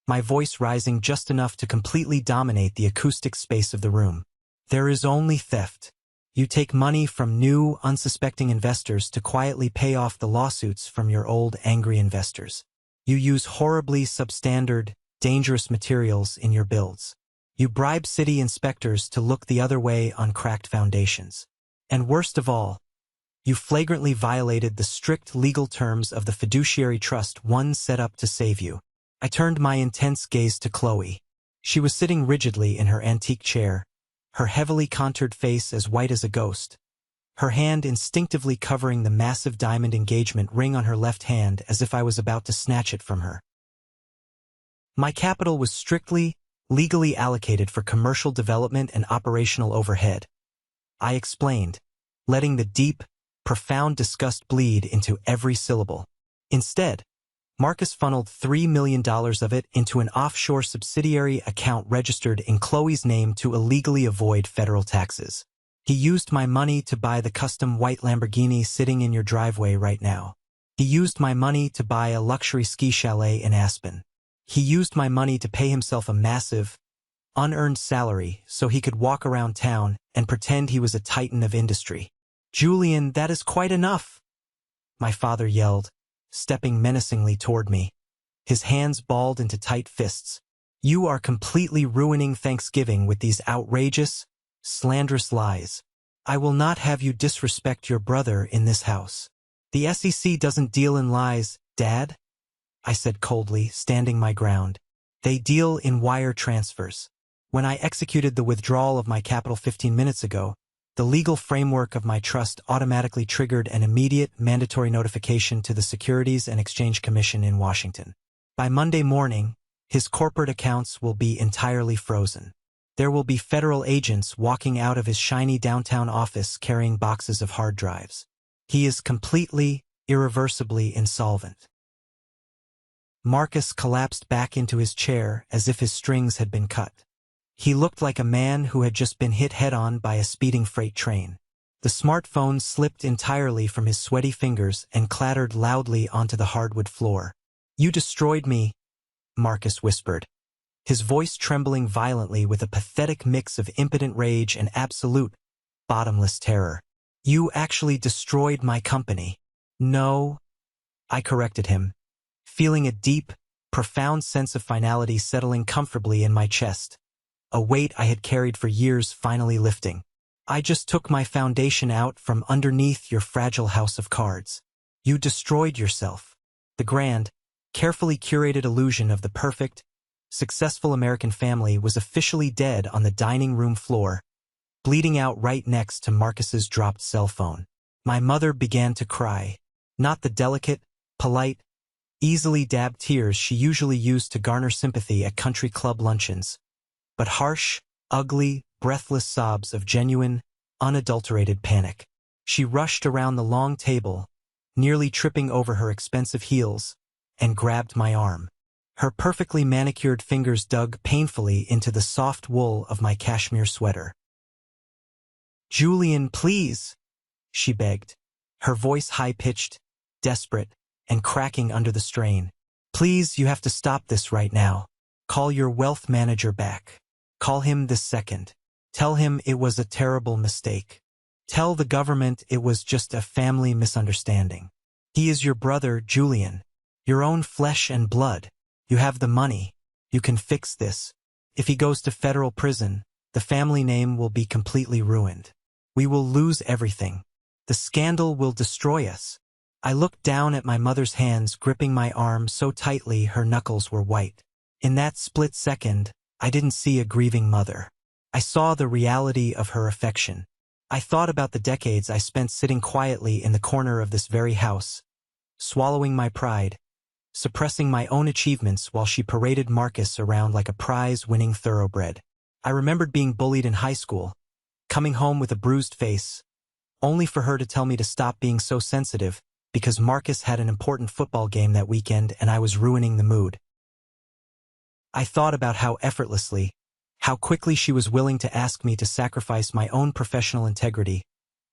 my voice rising just enough to completely dominate the acoustic space of the room. There is only theft. You take money from new, unsuspecting investors to quietly pay off the lawsuits from your old, angry investors. You use horribly substandard, dangerous materials in your builds. You bribe city inspectors to look the other way on cracked foundations. And worst of all, you flagrantly violated the strict legal terms of the fiduciary trust one set up to save you. I turned my intense gaze to Chloe. She was sitting rigidly in her antique chair, her heavily contoured face as white as a ghost, her hand instinctively covering the massive diamond engagement ring on her left hand as if I was about to snatch it from her. My capital was strictly, legally allocated for commercial development and operational overhead. I explained, letting the deep, profound disgust bleed into every syllable. Instead, Marcus funneled $3 million of it into an offshore subsidiary account registered in Chloe's name to illegally avoid federal taxes. He used my money to buy the custom white Lamborghini sitting in your driveway right now. He used my money to buy a luxury ski chalet in Aspen. He used my money to pay himself a massive, unearned salary so he could walk around town and pretend he was a titan of industry. "Julian, that is quite enough," my father yelled, stepping menacingly toward me, his hands balled into tight fists. "You are completely ruining Thanksgiving with these outrageous, slanderous lies. I will not have you disrespect your brother in this house." "The SEC doesn't deal in lies, Dad," I said coldly, standing my ground. "They deal in wire transfers. When I executed the withdrawal of my capital 15 minutes ago, the legal framework of my trust automatically triggered an immediate mandatory notification to the Securities and Exchange Commission in Washington. By Monday morning, his corporate accounts will be entirely frozen. There will be federal agents walking out of his shiny downtown office carrying boxes of hard drives. He is completely, irreversibly insolvent." Marcus collapsed back into his chair as if his strings had been cut. He looked like a man who had just been hit head-on by a speeding freight train. The smartphone slipped entirely from his sweaty fingers and clattered loudly onto the hardwood floor. "You destroyed me," Marcus whispered, his voice trembling violently with a pathetic mix of impotent rage and absolute, bottomless terror. "You actually destroyed my company." "No," I corrected him, feeling a deep, profound sense of finality settling comfortably in my chest, a weight I had carried for years finally lifting. "I just took my foundation out from underneath your fragile house of cards. You destroyed yourself." The grand, carefully curated illusion of the perfect, successful American family was officially dead on the dining room floor, bleeding out right next to Marcus's dropped cell phone. My mother began to cry, not the delicate, polite, easily dabbed tears she usually used to garner sympathy at country club luncheons, but harsh, ugly, breathless sobs of genuine, unadulterated panic. She rushed around the long table, nearly tripping over her expensive heels, and grabbed my arm. Her perfectly manicured fingers dug painfully into the soft wool of my cashmere sweater. "Julian, please," she begged, her voice high-pitched, desperate, and cracking under the strain. "Please, you have to stop this right now. Call your wealth manager back. Call him this second. Tell him it was a terrible mistake. Tell the government it was just a family misunderstanding. He is your brother, Julian. Your own flesh and blood. You have the money. You can fix this. If he goes to federal prison, the family name will be completely ruined. We will lose everything. The scandal will destroy us." I looked down at my mother's hands gripping my arm so tightly her knuckles were white. In that split second, I didn't see a grieving mother. I saw the reality of her affection. I thought about the decades I spent sitting quietly in the corner of this very house, swallowing my pride, suppressing my own achievements while she paraded Marcus around like a prize-winning thoroughbred. I remembered being bullied in high school, coming home with a bruised face, only for her to tell me to stop being so sensitive because Marcus had an important football game that weekend and I was ruining the mood. I thought about how effortlessly, how quickly she was willing to ask me to sacrifice my own professional integrity,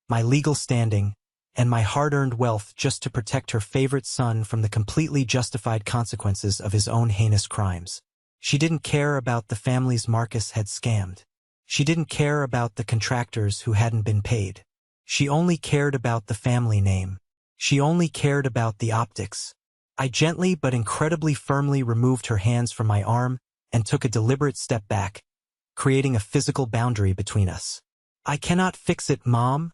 my legal standing, and my hard-earned wealth just to protect her favorite son from the completely justified consequences of his own heinous crimes. She didn't care about the families Marcus had scammed. She didn't care about the contractors who hadn't been paid. She only cared about the family name. She only cared about the optics. I gently but incredibly firmly removed her hands from my arm and took a deliberate step back, creating a physical boundary between us. "I cannot fix it, Mom,"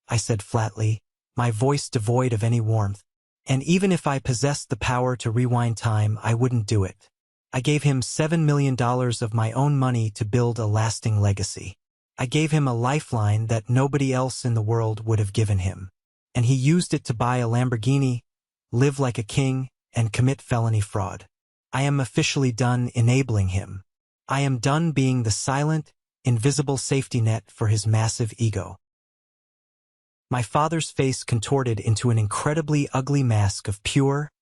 I said flatly, my voice devoid of any warmth. And even if I possessed the power to rewind time, I wouldn't do it. I gave him $7 million of my own money to build a lasting legacy. I gave him a lifeline that nobody else in the world would have given him. And he used it to buy a Lamborghini, live like a king, and commit felony fraud. I am officially done enabling him. I am done being the silent, invisible safety net for his massive ego. My father's face contorted into an incredibly ugly mask of pure,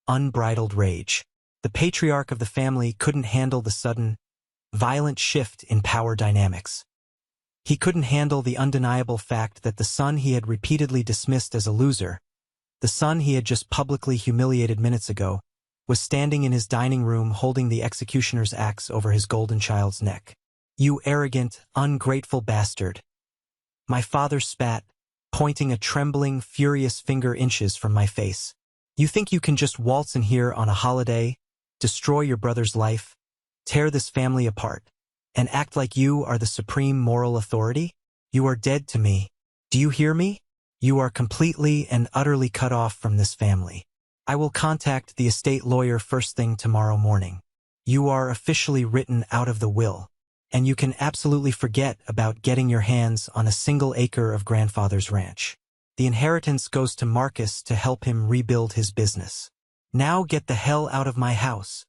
unbridled rage. The patriarch of the family couldn't handle the sudden, violent shift in power dynamics. He couldn't handle the undeniable fact that the son he had repeatedly dismissed as a loser, the son he had just publicly humiliated minutes ago, was standing in his dining room holding the executioner's axe over his golden child's neck. "You arrogant, ungrateful bastard." My father spat, pointing a trembling, furious finger inches from my face. "You think you can just waltz in here on a holiday, destroy your brother's life, tear this family apart, and act like you are the supreme moral authority? You are dead to me. Do you hear me? You are completely and utterly cut off from this family. I will contact the estate lawyer first thing tomorrow morning. You are officially written out of the will, and you can absolutely forget about getting your hands on a single acre of grandfather's ranch. The inheritance goes to Marcus to help him rebuild his business. Now get the hell out of my house."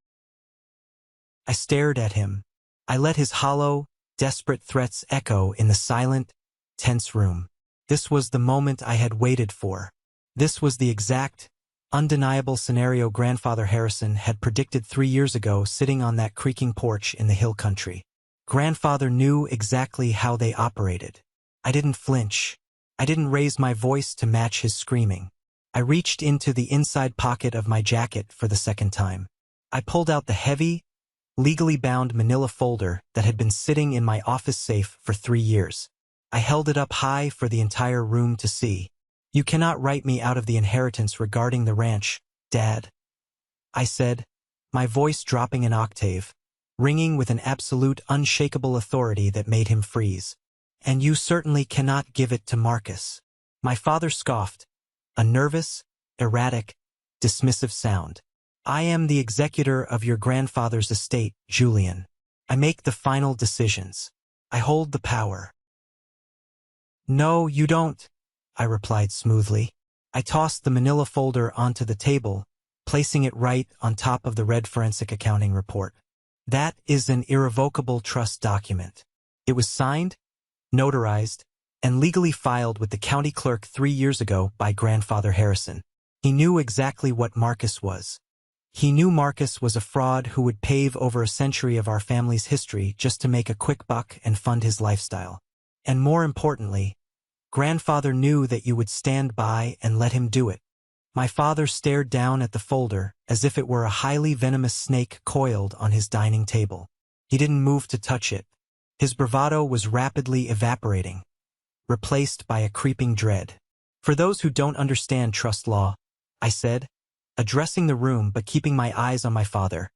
I stared at him. I let his hollow, desperate threats echo in the silent, tense room. This was the moment I had waited for. This was the exact, undeniable scenario Grandfather Harrison had predicted 3 years ago sitting on that creaking porch in the hill country. Grandfather knew exactly how they operated. I didn't flinch. I didn't raise my voice to match his screaming. I reached into the inside pocket of my jacket for the second time. I pulled out the heavy, legally bound manila folder that had been sitting in my office safe for 3 years. I held it up high for the entire room to see. "You cannot write me out of the inheritance regarding the ranch, Dad," I said, my voice dropping an octave, ringing with an absolute, unshakable authority that made him freeze. "And you certainly cannot give it to Marcus." My father scoffed, a nervous, erratic, dismissive sound. "I am the executor of your grandfather's estate, Julian. I make the final decisions. I hold the power." "No, you don't," I replied smoothly. I tossed the manila folder onto the table, placing it right on top of the red forensic accounting report. "That is an irrevocable trust document. It was signed, notarized, and legally filed with the county clerk 3 years ago by Grandfather Harrison. He knew exactly what Marcus was. He knew Marcus was a fraud who would pave over a century of our family's history just to make a quick buck and fund his lifestyle. And more importantly, Grandfather knew that you would stand by and let him do it." My father stared down at the folder as if it were a highly venomous snake coiled on his dining table. He didn't move to touch it. His bravado was rapidly evaporating, replaced by a creeping dread. "For those who don't understand trust law," I said, addressing the room but keeping my eyes on my father,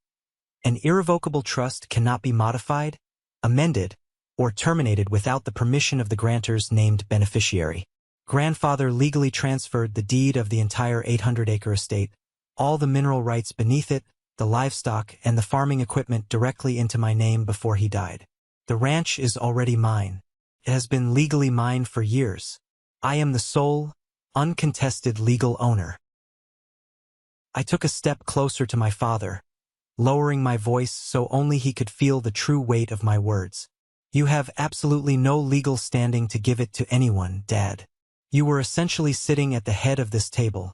"an irrevocable trust cannot be modified, amended, or terminated without the permission of the grantor's named beneficiary. Grandfather legally transferred the deed of the entire 800-acre estate, all the mineral rights beneath it, the livestock, and the farming equipment directly into my name before he died. The ranch is already mine. It has been legally mine for years. I am the sole, uncontested legal owner." I took a step closer to my father, lowering my voice so only he could feel the true weight of my words. "You have absolutely no legal standing to give it to anyone, Dad. You were essentially sitting at the head of this table,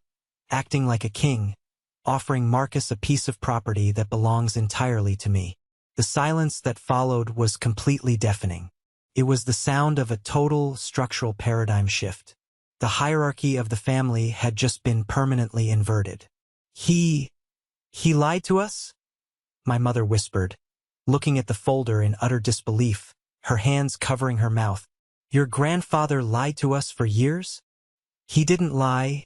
acting like a king, offering Marcus a piece of property that belongs entirely to me." The silence that followed was completely deafening. It was the sound of a total structural paradigm shift. The hierarchy of the family had just been permanently inverted. He lied to us?" my mother whispered, looking at the folder in utter disbelief, her hands covering her mouth. "Your grandfather lied to us for years?" "He didn't lie,"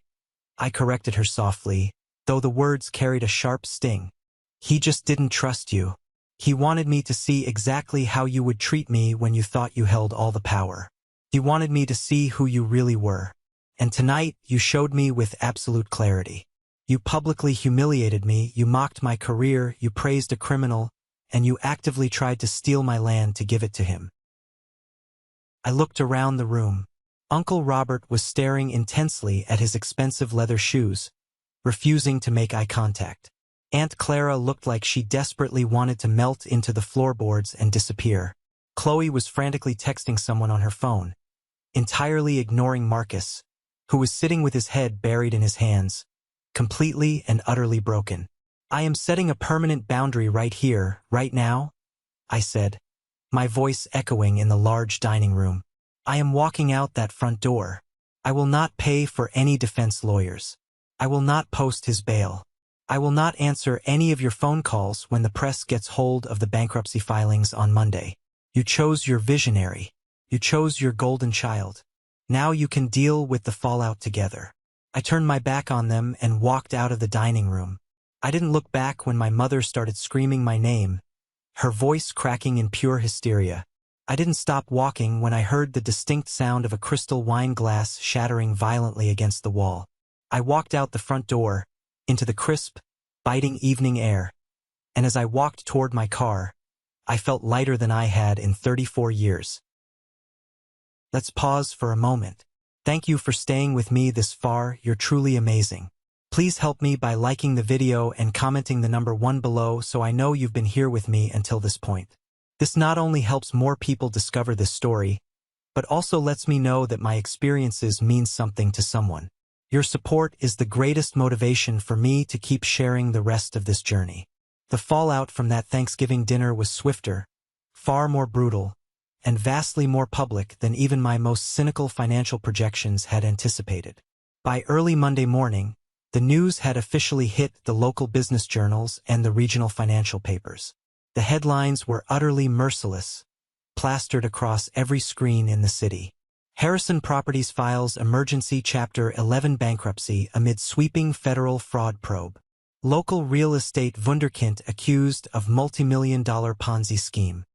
I corrected her softly, though the words carried a sharp sting. "He just didn't trust you. He wanted me to see exactly how you would treat me when you thought you held all the power. He wanted me to see who you really were. And tonight you showed me with absolute clarity. You publicly humiliated me, you mocked my career, you praised a criminal, and you actively tried to steal my land to give it to him." I looked around the room. Uncle Robert was staring intensely at his expensive leather shoes, refusing to make eye contact. Aunt Clara looked like she desperately wanted to melt into the floorboards and disappear. Chloe was frantically texting someone on her phone, entirely ignoring Marcus, who was sitting with his head buried in his hands, completely and utterly broken. "I am setting a permanent boundary right here, right now," I said, my voice echoing in the large dining room. "I am walking out that front door. I will not pay for any defense lawyers. I will not post his bail. I will not answer any of your phone calls when the press gets hold of the bankruptcy filings on Monday. You chose your visionary. You chose your golden child. Now you can deal with the fallout together." I turned my back on them and walked out of the dining room. I didn't look back when my mother started screaming my name, her voice cracking in pure hysteria. I didn't stop walking when I heard the distinct sound of a crystal wine glass shattering violently against the wall. I walked out the front door, into the crisp, biting evening air, and as I walked toward my car, I felt lighter than I had in 34 years. Let's pause for a moment. Thank you for staying with me this far. You're truly amazing. Please help me by liking the video and commenting the number 1 below so I know you've been here with me until this point. This not only helps more people discover this story, but also lets me know that my experiences mean something to someone. Your support is the greatest motivation for me to keep sharing the rest of this journey. The fallout from that Thanksgiving dinner was swifter, far more brutal, and vastly more public than even my most cynical financial projections had anticipated. By early Monday morning, the news had officially hit the local business journals and the regional financial papers. The headlines were utterly merciless, plastered across every screen in the city. Harrison Properties files emergency Chapter 11 bankruptcy amid sweeping federal fraud probe. Local real estate wunderkind accused of multi-million-dollar Ponzi scheme.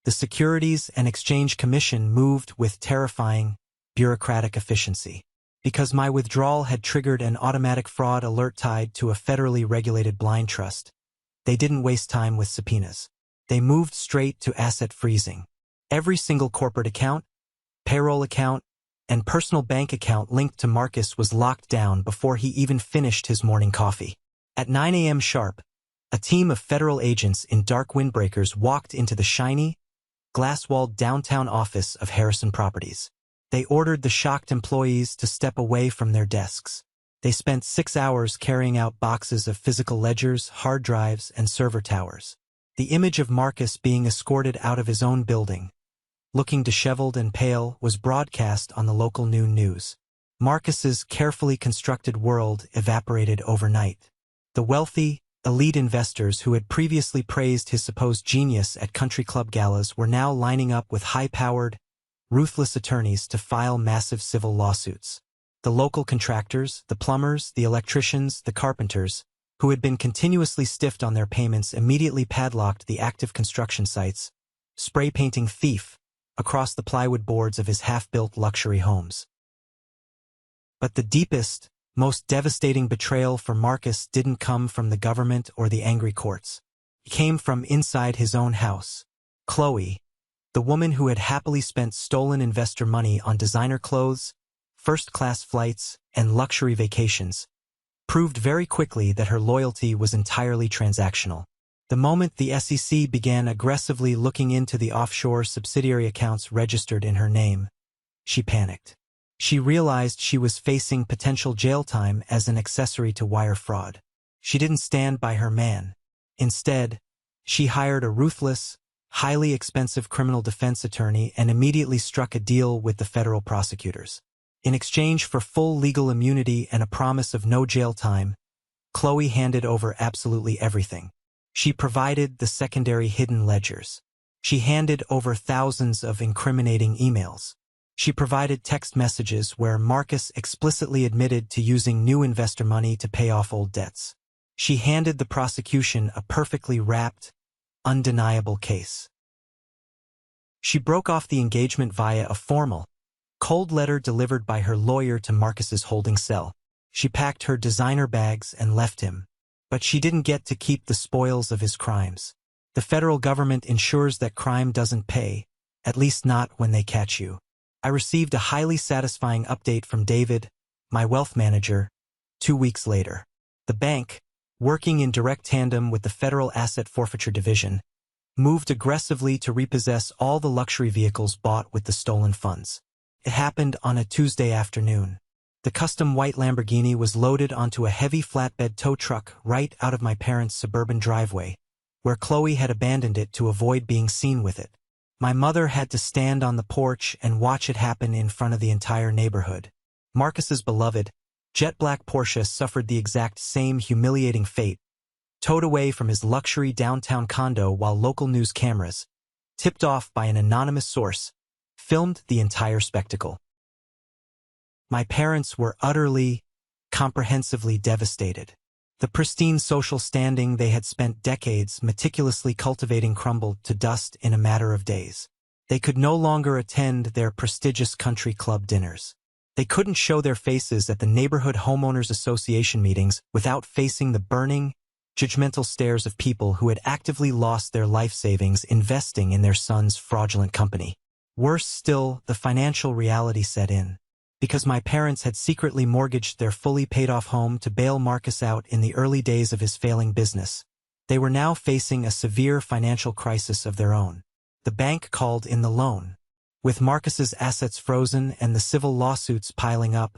The Securities and Exchange Commission moved with terrifying, bureaucratic efficiency. Because my withdrawal had triggered an automatic fraud alert tied to a federally regulated blind trust, they didn't waste time with subpoenas. They moved straight to asset freezing. Every single corporate account, payroll account, and personal bank account linked to Marcus was locked down before he even finished his morning coffee. At 9 a.m. sharp, a team of federal agents in dark windbreakers walked into the shiny, glass-walled downtown office of Harrison Properties. They ordered the shocked employees to step away from their desks. They spent 6 hours carrying out boxes of physical ledgers, hard drives, and server towers. The image of Marcus being escorted out of his own building, looking disheveled and pale, was broadcast on the local noon news. Marcus's carefully constructed world evaporated overnight. The wealthy, elite investors who had previously praised his supposed genius at country club galas were now lining up with high-powered, ruthless attorneys to file massive civil lawsuits. The local contractors, the plumbers, the electricians, the carpenters, who had been continuously stiffed on their payments, immediately padlocked the active construction sites, spray-painting "thief" across the plywood boards of his half-built luxury homes. But the deepest, most devastating betrayal for Marcus didn't come from the government or the angry courts. It came from inside his own house. Chloe, the woman who had happily spent stolen investor money on designer clothes, first-class flights, and luxury vacations, proved very quickly that her loyalty was entirely transactional. The moment the SEC began aggressively looking into the offshore subsidiary accounts registered in her name, she panicked. She realized she was facing potential jail time as an accessory to wire fraud. She didn't stand by her man. Instead, she hired a ruthless, highly expensive criminal defense attorney and immediately struck a deal with the federal prosecutors. In exchange for full legal immunity and a promise of no jail time, Chloe handed over absolutely everything. She provided the secondary hidden ledgers. She handed over thousands of incriminating emails. She provided text messages where Marcus explicitly admitted to using new investor money to pay off old debts. She handed the prosecution a perfectly wrapped, undeniable case. She broke off the engagement via a formal, cold letter delivered by her lawyer to Marcus's holding cell. She packed her designer bags and left him. But she didn't get to keep the spoils of his crimes. The federal government ensures that crime doesn't pay, at least not when they catch you. I received a highly satisfying update from David, my wealth manager, 2 weeks later. The bank, working in direct tandem with the Federal Asset Forfeiture Division, moved aggressively to repossess all the luxury vehicles bought with the stolen funds. It happened on a Tuesday afternoon. The custom white Lamborghini was loaded onto a heavy flatbed tow truck right out of my parents' suburban driveway, where Chloe had abandoned it to avoid being seen with it. My mother had to stand on the porch and watch it happen in front of the entire neighborhood. Marcus's beloved, jet black Porsche suffered the exact same humiliating fate, towed away from his luxury downtown condo while local news cameras, tipped off by an anonymous source, filmed the entire spectacle. My parents were utterly, comprehensively devastated. The pristine social standing they had spent decades meticulously cultivating crumbled to dust in a matter of days. They could no longer attend their prestigious country club dinners. They couldn't show their faces at the neighborhood homeowners association meetings without facing the burning, judgmental stares of people who had actively lost their life savings investing in their son's fraudulent company. Worse still, the financial reality set in. Because my parents had secretly mortgaged their fully paid-off home to bail Marcus out in the early days of his failing business, they were now facing a severe financial crisis of their own. The bank called in the loan. With Marcus's assets frozen and the civil lawsuits piling up,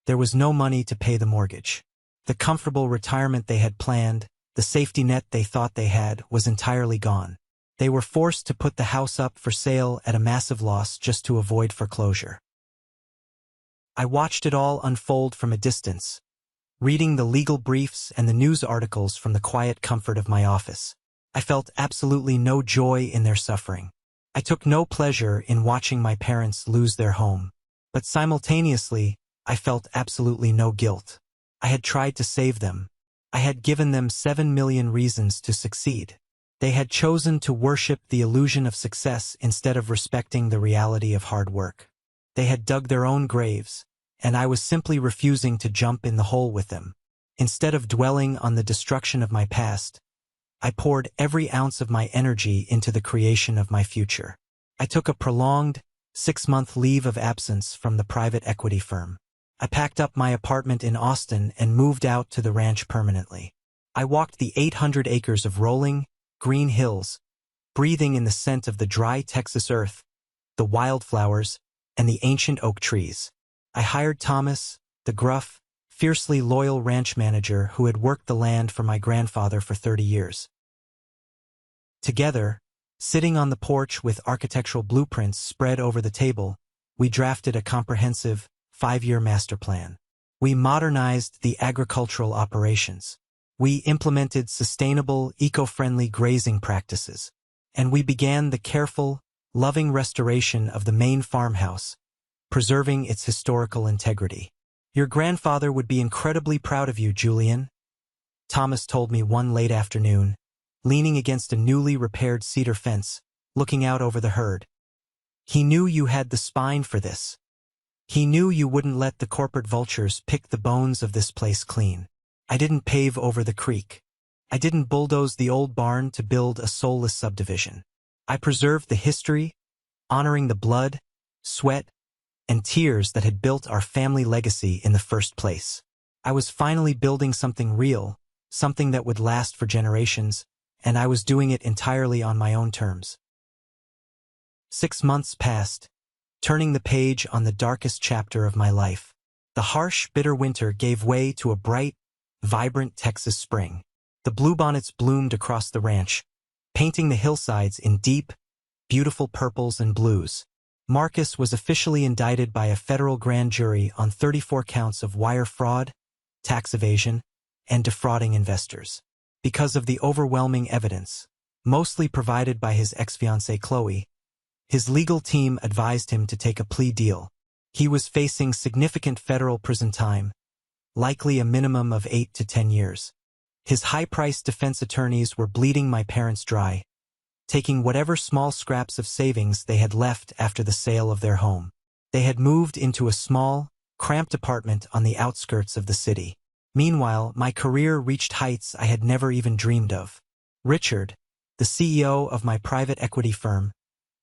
there was no money to pay the mortgage. The comfortable retirement they had planned, the safety net they thought they had, was entirely gone. They were forced to put the house up for sale at a massive loss just to avoid foreclosure. I watched it all unfold from a distance, reading the legal briefs and the news articles from the quiet comfort of my office. I felt absolutely no joy in their suffering. I took no pleasure in watching my parents lose their home. But simultaneously, I felt absolutely no guilt. I had tried to save them. I had given them 7 million reasons to succeed. They had chosen to worship the illusion of success instead of respecting the reality of hard work. They had dug their own graves, and I was simply refusing to jump in the hole with them. Instead of dwelling on the destruction of my past, I poured every ounce of my energy into the creation of my future. I took a prolonged, 6-month leave of absence from the private equity firm. I packed up my apartment in Austin and moved out to the ranch permanently. I walked the 800 acres of rolling, green hills, breathing in the scent of the dry Texas earth, the wildflowers, and the ancient oak trees. I hired Thomas, the gruff, fiercely loyal ranch manager who had worked the land for my grandfather for 30 years. Together, sitting on the porch with architectural blueprints spread over the table, we drafted a comprehensive, 5-year master plan. We modernized the agricultural operations. We implemented sustainable, eco-friendly grazing practices. And we began the careful, loving restoration of the main farmhouse, preserving its historical integrity. "Your grandfather would be incredibly proud of you, Julian," Thomas told me one late afternoon, leaning against a newly repaired cedar fence, looking out over the herd. "He knew you had the spine for this. He knew you wouldn't let the corporate vultures pick the bones of this place clean. I didn't pave over the creek. I didn't bulldoze the old barn to build a soulless subdivision. I preserved the history, honoring the blood, sweat, and tears that had built our family legacy in the first place. I was finally building something real, something that would last for generations, and I was doing it entirely on my own terms." 6 months passed, turning the page on the darkest chapter of my life. The harsh, bitter winter gave way to a bright, vibrant Texas spring. The bluebonnets bloomed across the ranch, painting the hillsides in deep, beautiful purples and blues. Marcus was officially indicted by a federal grand jury on 34 counts of wire fraud, tax evasion, and defrauding investors. Because of the overwhelming evidence, mostly provided by his ex-fiancée Chloe, his legal team advised him to take a plea deal. He was facing significant federal prison time, likely a minimum of 8 to 10 years. His high-priced defense attorneys were bleeding my parents dry, taking whatever small scraps of savings they had left after the sale of their home. They had moved into a small, cramped apartment on the outskirts of the city. Meanwhile, my career reached heights I had never even dreamed of. Richard, the CEO of my private equity firm,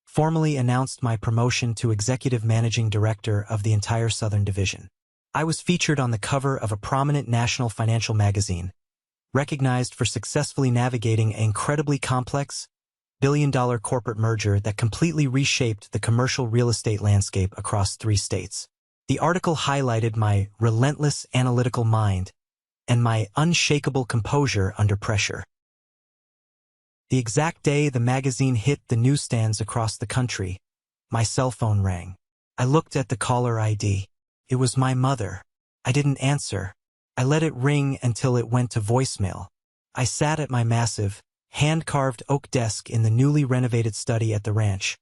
formally announced my promotion to executive managing director of the entire Southern Division. I was featured on the cover of a prominent national financial magazine, recognized for successfully navigating an incredibly complex, billion-dollar corporate merger that completely reshaped the commercial real estate landscape across 3 states. The article highlighted my relentless analytical mind and my unshakable composure under pressure. The exact day the magazine hit the newsstands across the country, my cell phone rang. I looked at the caller ID. It was my mother. I didn't answer. I let it ring until it went to voicemail. I sat at my massive, hand-carved oak desk in the newly renovated study at the ranch,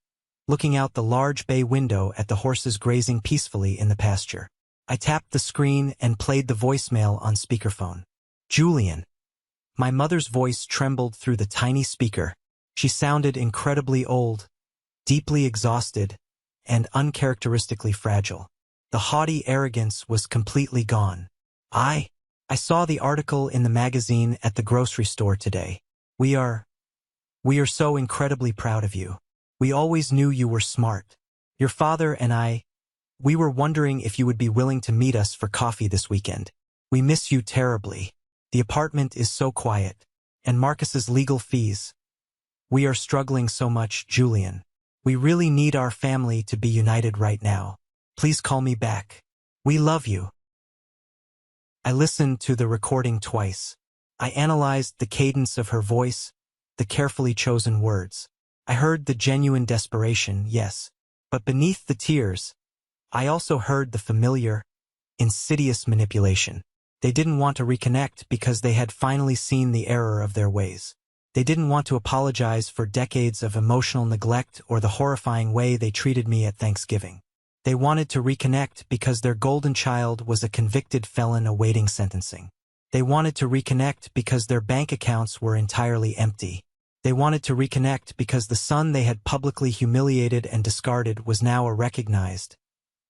looking out the large bay window at the horses grazing peacefully in the pasture. I tapped the screen and played the voicemail on speakerphone. Julian. My mother's voice trembled through the tiny speaker. She sounded incredibly old, deeply exhausted, and uncharacteristically fragile. The haughty arrogance was completely gone. I saw the article in the magazine at the grocery store today. We are so incredibly proud of you. We always knew you were smart. Your father and we were wondering if you would be willing to meet us for coffee this weekend. We miss you terribly. The apartment is so quiet. And Marcus's legal fees. We are struggling so much, Julian. We really need our family to be united right now. Please call me back. We love you. I listened to the recording twice. I analyzed the cadence of her voice, the carefully chosen words. I heard the genuine desperation, yes. But beneath the tears, I also heard the familiar, insidious manipulation. They didn't want to reconnect because they had finally seen the error of their ways. They didn't want to apologize for decades of emotional neglect or the horrifying way they treated me at Thanksgiving. They wanted to reconnect because their golden child was a convicted felon awaiting sentencing. They wanted to reconnect because their bank accounts were entirely empty. They wanted to reconnect because the son they had publicly humiliated and discarded was now a recognized,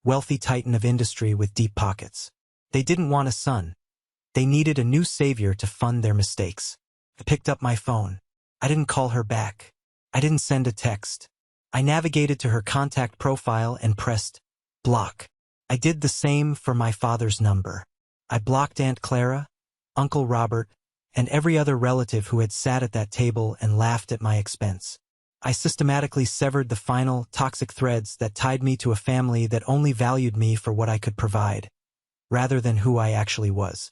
wealthy titan of industry with deep pockets. They didn't want a son. They needed a new savior to fund their mistakes. I picked up my phone. I didn't call her back. I didn't send a text. I navigated to her contact profile and pressed block. I did the same for my father's number. I blocked Aunt Clara, Uncle Robert, and every other relative who had sat at that table and laughed at my expense. I systematically severed the final, toxic threads that tied me to a family that only valued me for what I could provide, rather than who I actually was.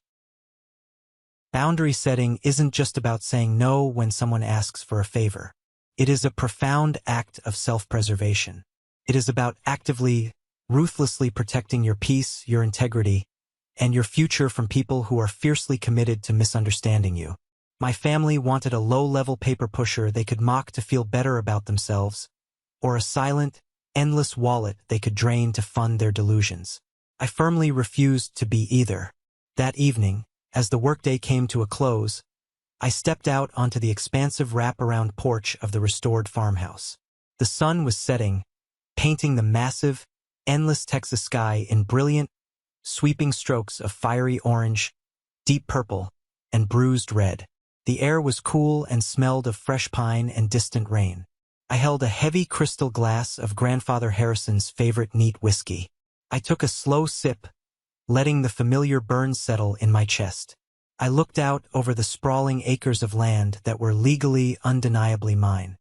Boundary setting isn't just about saying no when someone asks for a favor. It is a profound act of self-preservation. It is about actively, ruthlessly protecting your peace, your integrity, and your future from people who are fiercely committed to misunderstanding you. My family wanted a low-level paper pusher they could mock to feel better about themselves, or a silent, endless wallet they could drain to fund their delusions. I firmly refused to be either. That evening, as the workday came to a close, I stepped out onto the expansive wraparound porch of the restored farmhouse. The sun was setting, painting the massive, endless Texas sky in brilliant, sweeping strokes of fiery orange, deep purple, and bruised red. The air was cool and smelled of fresh pine and distant rain. I held a heavy crystal glass of Grandfather Harrison's favorite neat whiskey. I took a slow sip, letting the familiar burn settle in my chest. I looked out over the sprawling acres of land that were legally, undeniably mine.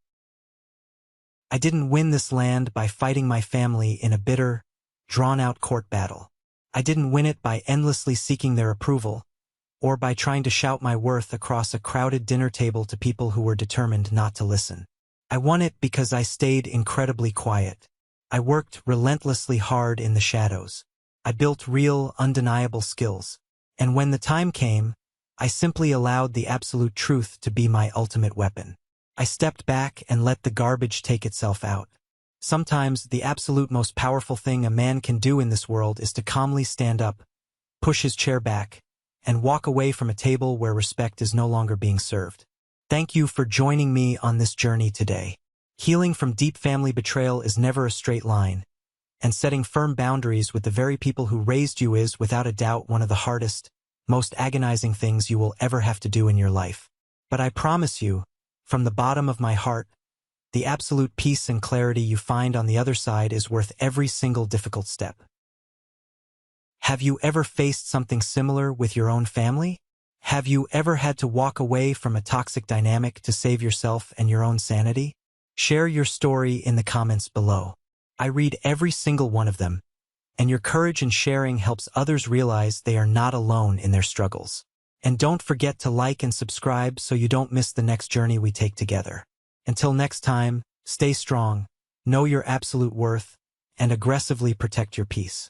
I didn't win this land by fighting my family in a bitter, drawn-out court battle. I didn't win it by endlessly seeking their approval, or by trying to shout my worth across a crowded dinner table to people who were determined not to listen. I won it because I stayed incredibly quiet. I worked relentlessly hard in the shadows. I built real, undeniable skills. And when the time came, I simply allowed the absolute truth to be my ultimate weapon. I stepped back and let the garbage take itself out. Sometimes the absolute most powerful thing a man can do in this world is to calmly stand up, push his chair back, and walk away from a table where respect is no longer being served. Thank you for joining me on this journey today. Healing from deep family betrayal is never a straight line, and setting firm boundaries with the very people who raised you is, without a doubt, one of the hardest, most agonizing things you will ever have to do in your life. But I promise you, from the bottom of my heart, the absolute peace and clarity you find on the other side is worth every single difficult step. Have you ever faced something similar with your own family? Have you ever had to walk away from a toxic dynamic to save yourself and your own sanity? Share your story in the comments below. I read every single one of them, and your courage in sharing helps others realize they are not alone in their struggles. And don't forget to like and subscribe so you don't miss the next journey we take together. Until next time, stay strong, know your absolute worth, and aggressively protect your peace.